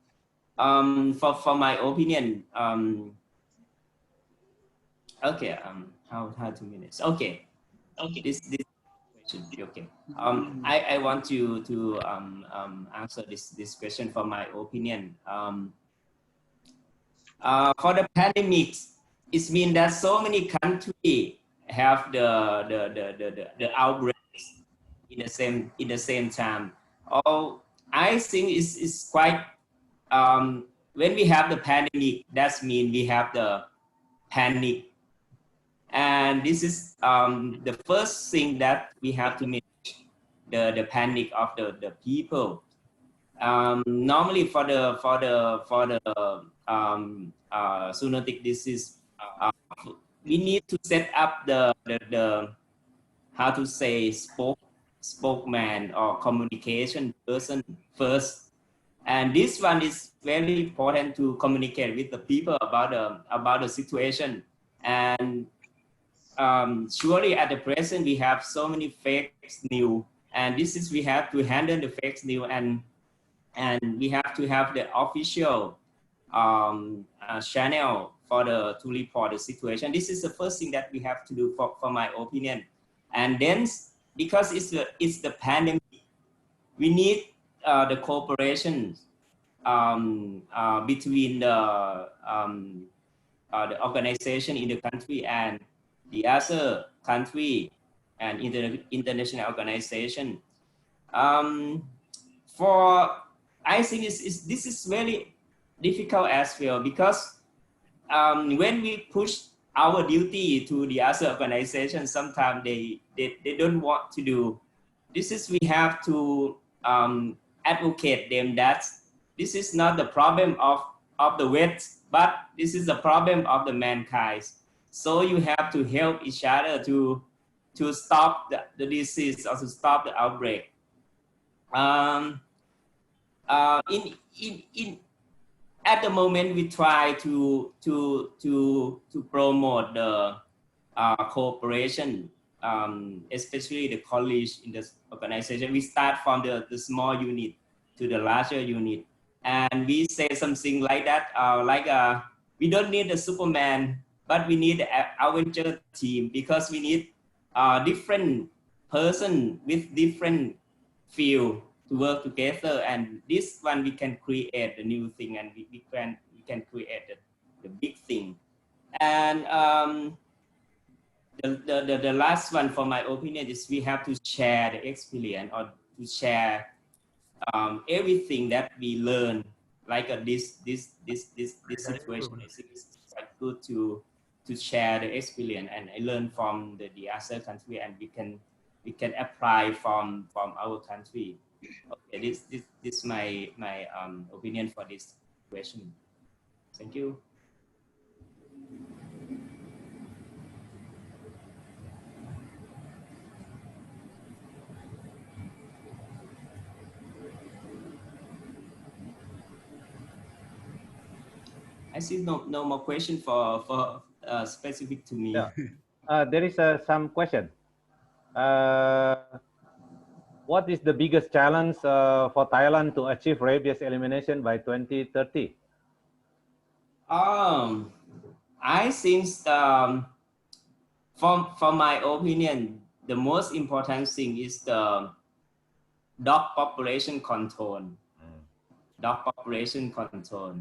For my opinion. Okay. How to manage? Okay. This question. Okay. I want to answer this question for my opinion. For the pandemics, it means that so many countries have the outbreaks in the same time. I think it's quite when we have the pandemic, that means we have the panic. And this is the first thing that we have to manage the panic of the people. Normally for the zoonotic disease, we need to set up the how to say spokesman or communication person first. And this one is very important to communicate with the people about the situation. And surely at the present we have so many fake news, and this is we have to handle the fake news, and we have to have the official channel to report the situation. This is the first thing that we have to do for my opinion. And then because it's the pandemic, we need the cooperation between the organization in the country and the other country and international organization. I think this is very difficult as well, because when we push our duty to the other organizations, sometimes they don't want to do. This is we have to advocate them that this is not the problem of the vets, but this is the problem of the mankind. So you have to help each other to stop the disease or to stop the outbreak. At the moment, we try to promote the cooperation, especially the college in this organization. We start from the small unit to the larger unit, and we say something like that, we don't need a Superman, but we need an Avenger team, because we need different person with different field to work together, and this one we can create the new thing, and we can create the big thing. And the last one, for my opinion, is we have to share the experience, or to share everything that we learn, like this situation. It's quite good to share the experience, and I learn from the other country, and we can apply from our country. Okay, this my opinion for this question. Thank you. I see no more question for specific to me. Yeah. There is some question. What is the biggest challenge for Thailand to achieve rabies elimination by 2030? I think from my opinion, the most important thing is the dog population control. Dog population control.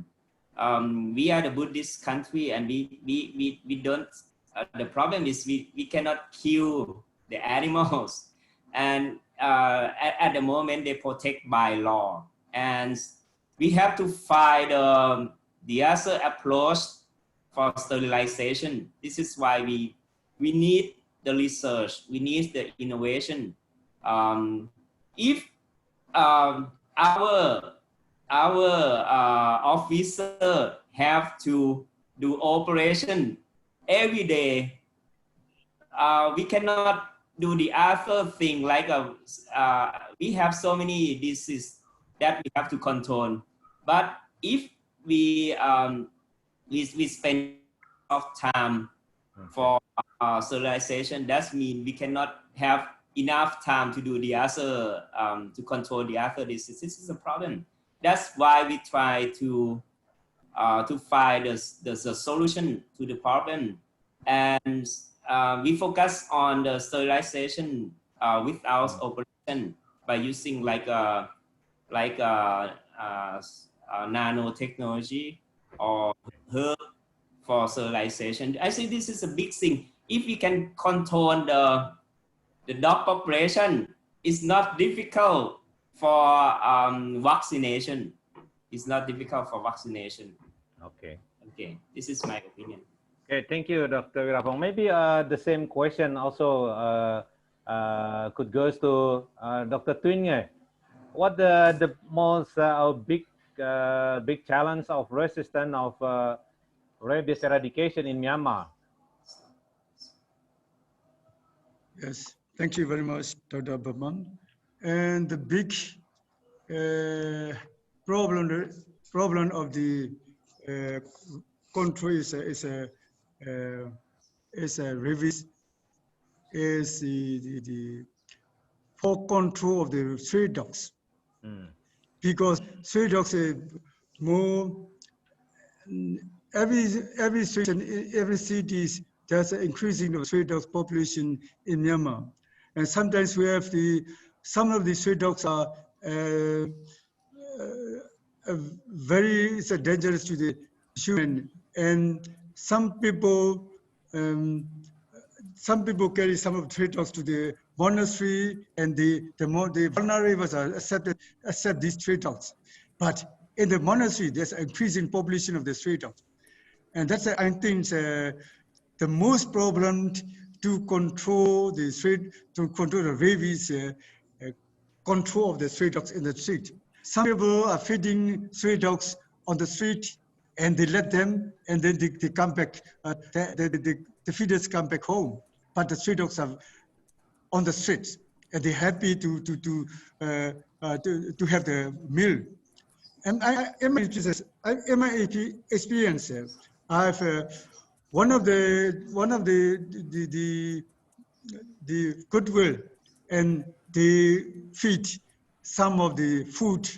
We are the Buddhist country, and we don't. The problem is we cannot kill the animals, and at the moment they protect by law, and we have to find the other approach for sterilization. This is why we need the research, we need the innovation. If our officer have to do operation every day, we cannot do the other thing, like we have so many diseases that we have to control. But if we spend of time for sterilization, that means we cannot have enough time to do the other, to control the other diseases. This is a problem. That's why we try to find the solution to the problem, and we focus on the sterilization without operation by using like nanotechnology or herb for sterilization. I think this is a big thing. If we can control the dog population, it's not difficult for vaccination. It's not difficult for vaccination. Okay. Okay, this is my opinion. Okay, thank you, Dr. Wirapong. Maybe the same question also could goes to Dr. Twinge. What the most big challenge of resistance of rabies eradication in Myanmar? Yes. Thank you very much, Dr. Bamang. And the big problem of the country is a rabies is the for control of the stray dogs, because stray dogs are more every station, every cities, there's an increasing of stray dogs population in Myanmar, and sometimes we have some of the stray dogs are very dangerous to the human, and some people carry some of the stray dogs to the monastery, and the vulnerable accept these stray dogs, but in the monastery there's an increasing population of the stray dogs. And that's, I think, the most problem to control the rabies, control of the stray dogs in the street. Some people are feeding stray dogs on the street, and they let them, and then they come back. The feeders come back home, but the stray dogs are on the streets, and they're happy to have the meal. And in my experience, I have one of the goodwill, and they feed some of the food.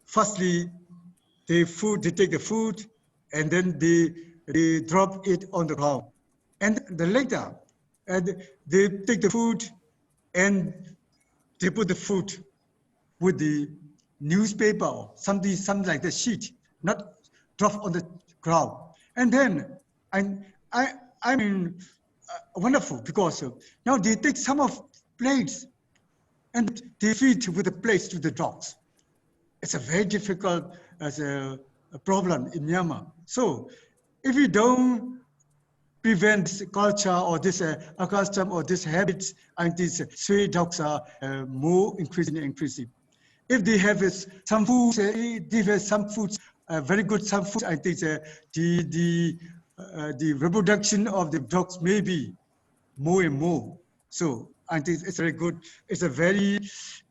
Firstly, they take the food, and then they drop it on the ground, and later, they take the food, and they put the food with the newspaper or something like the sheet, not drop on the ground. And then I mean, wonderful, because now they take some of plates and they feed with the plates to the dogs. It's a very difficult as a problem in Myanmar. So if you don't prevent this culture or this custom or this habits, and these stray dogs are more increasing. If they have some foods, they have some foods, very good some foods, I think the reproduction of the dogs may be more and more. So I think it's very good. It's a very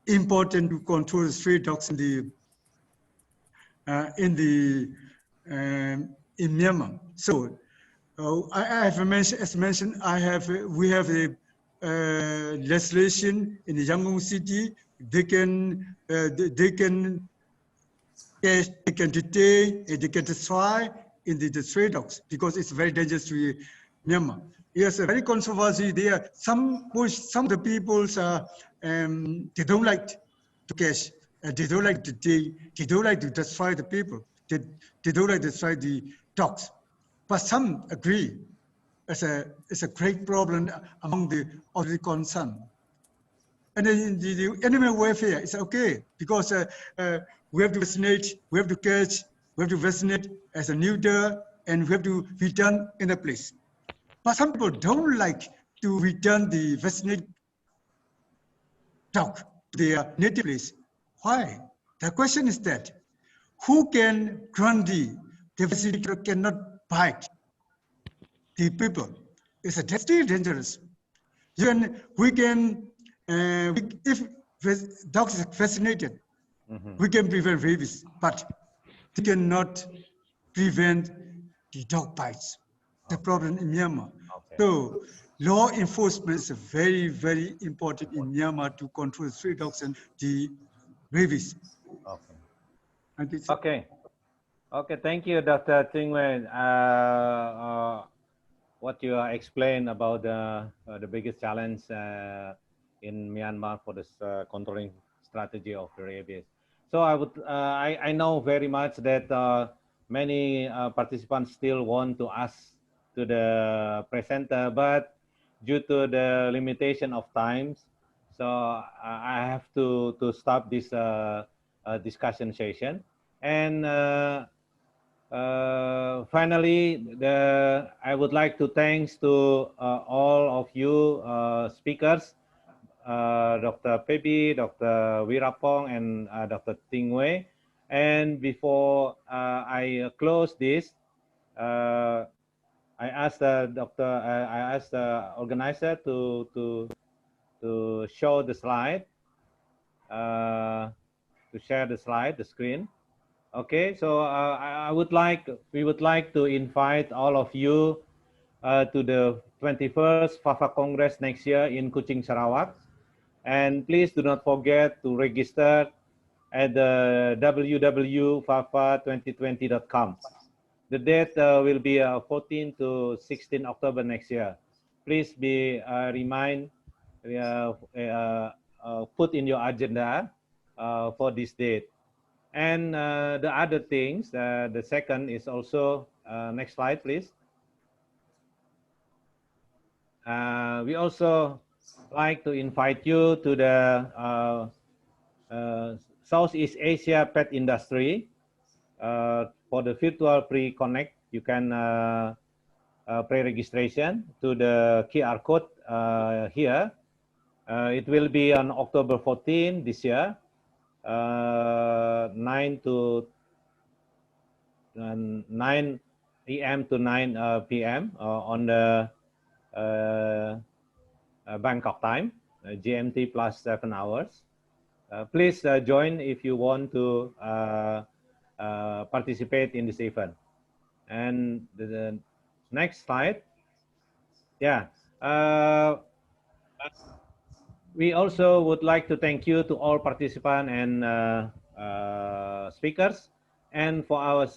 important to control the stray dogs in Myanmar. So I have mentioned, as mentioned, we have a legislation in the Yangon city. They can detain, they can destroy in the stray dogs, because it's very dangerous to Myanmar. Yes, a very controversy there. Some of the people they don't like to catch, they don't like to they don't like to destroy the people. They don't like to destroy the dogs. But some agree it's a great problem among the concerned. And then the animal welfare is okay, because we have to vaccinate, we have to catch, we have to vaccinate as a neuter, and we have to return in a place. But some people don't like to return the vaccinated dog to their native place. Why? The question is that who can guarantee the vaccinated dog cannot bite the people? It's still dangerous. We can, if dogs are vaccinated, we can prevent rabies, but we cannot prevent the dog bites. The problem in Myanmar. So law enforcement is very, very important in Myanmar to control the stray dogs and the rabies. Okay. Okay, thank you, Dr. Tingwen. What you explained about the biggest challenge in Myanmar for this controlling strategy of the rabies. So I know very much that many participants still want to ask to the presenter, but due to the limitation of times, so I have to stop this discussion session. And finally, I would like to thanks to all of you speakers, Dr. Pebi, Dr. Wirapong, and Dr. Tingwei. And before I close this, I asked the organizer to to show the slide, to share the slide, the screen. Okay, so we would like to invite all of you to the 21st FAFA Congress next year in Kuching, Sarawak. And please do not forget to register at the www.fafa2020.com. The date will be 14 to 16 October next year. Please be put in your agenda for this date. And the other things, the second is also, next slide, please. We also like to invite you to the Southeast Asia pet industry for the virtual pre-connect. You can pre-registration to the QR code here. It will be on October 14 this year, 9 a.m. to 9 p.m. On the Bangkok time, GMT plus 7 hours. Please join if you want to participate in this event. And the next slide. Yeah. We also would like to thank you to all participants and speakers. And for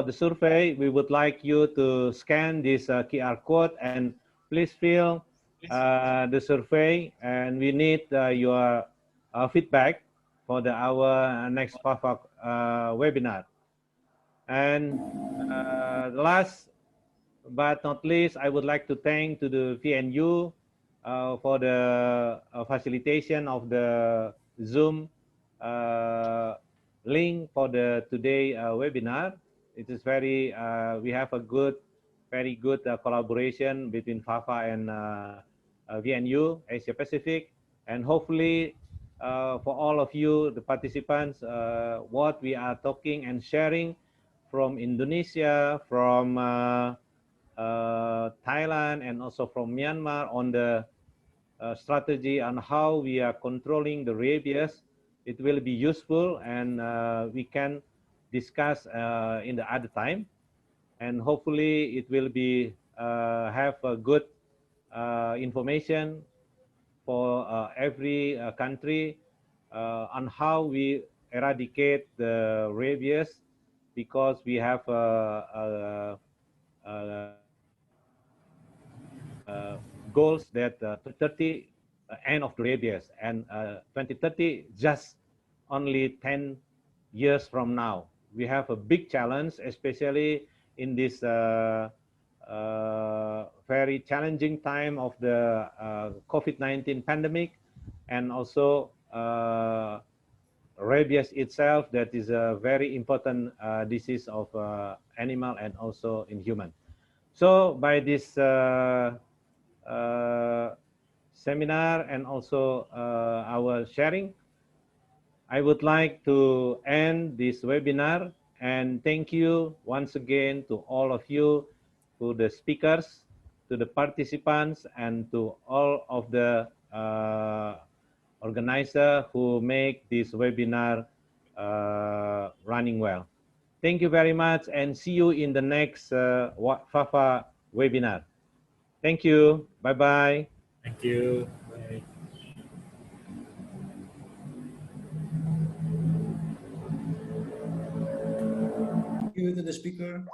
the survey, we would like you to scan this QR code and please fill the survey. And we need your feedback for our next FAFA webinar. And last but not least, I would like to thank to the VNU for the facilitation of the Zoom link for the today webinar. It is very, we have a very good collaboration between FAFA and VNU, Asia Pacific. And hopefully for all of you, the participants, what we are talking and sharing from Indonesia, from Thailand, and also from Myanmar on the strategy on how we are controlling the rabies, it will be useful, and we can discuss in the other time. And hopefully it will be have a good information for every country on how we eradicate the rabies, because we have goals that 2030 end of the rabies, and 2030 just only 10 years from now. We have a big challenge, especially in this very challenging time of the COVID-19 pandemic, and also rabies itself, that is a very important disease of animal and also in human. So by this seminar and also our sharing, I would like to end this webinar and thank you once again to all of you, to the speakers, to the participants, and to all of the organizers who make this webinar running well. Thank you very much, and see you in the next FAFA webinar. Thank you. Bye-bye. Thank you. Bye. Thank you to the speaker.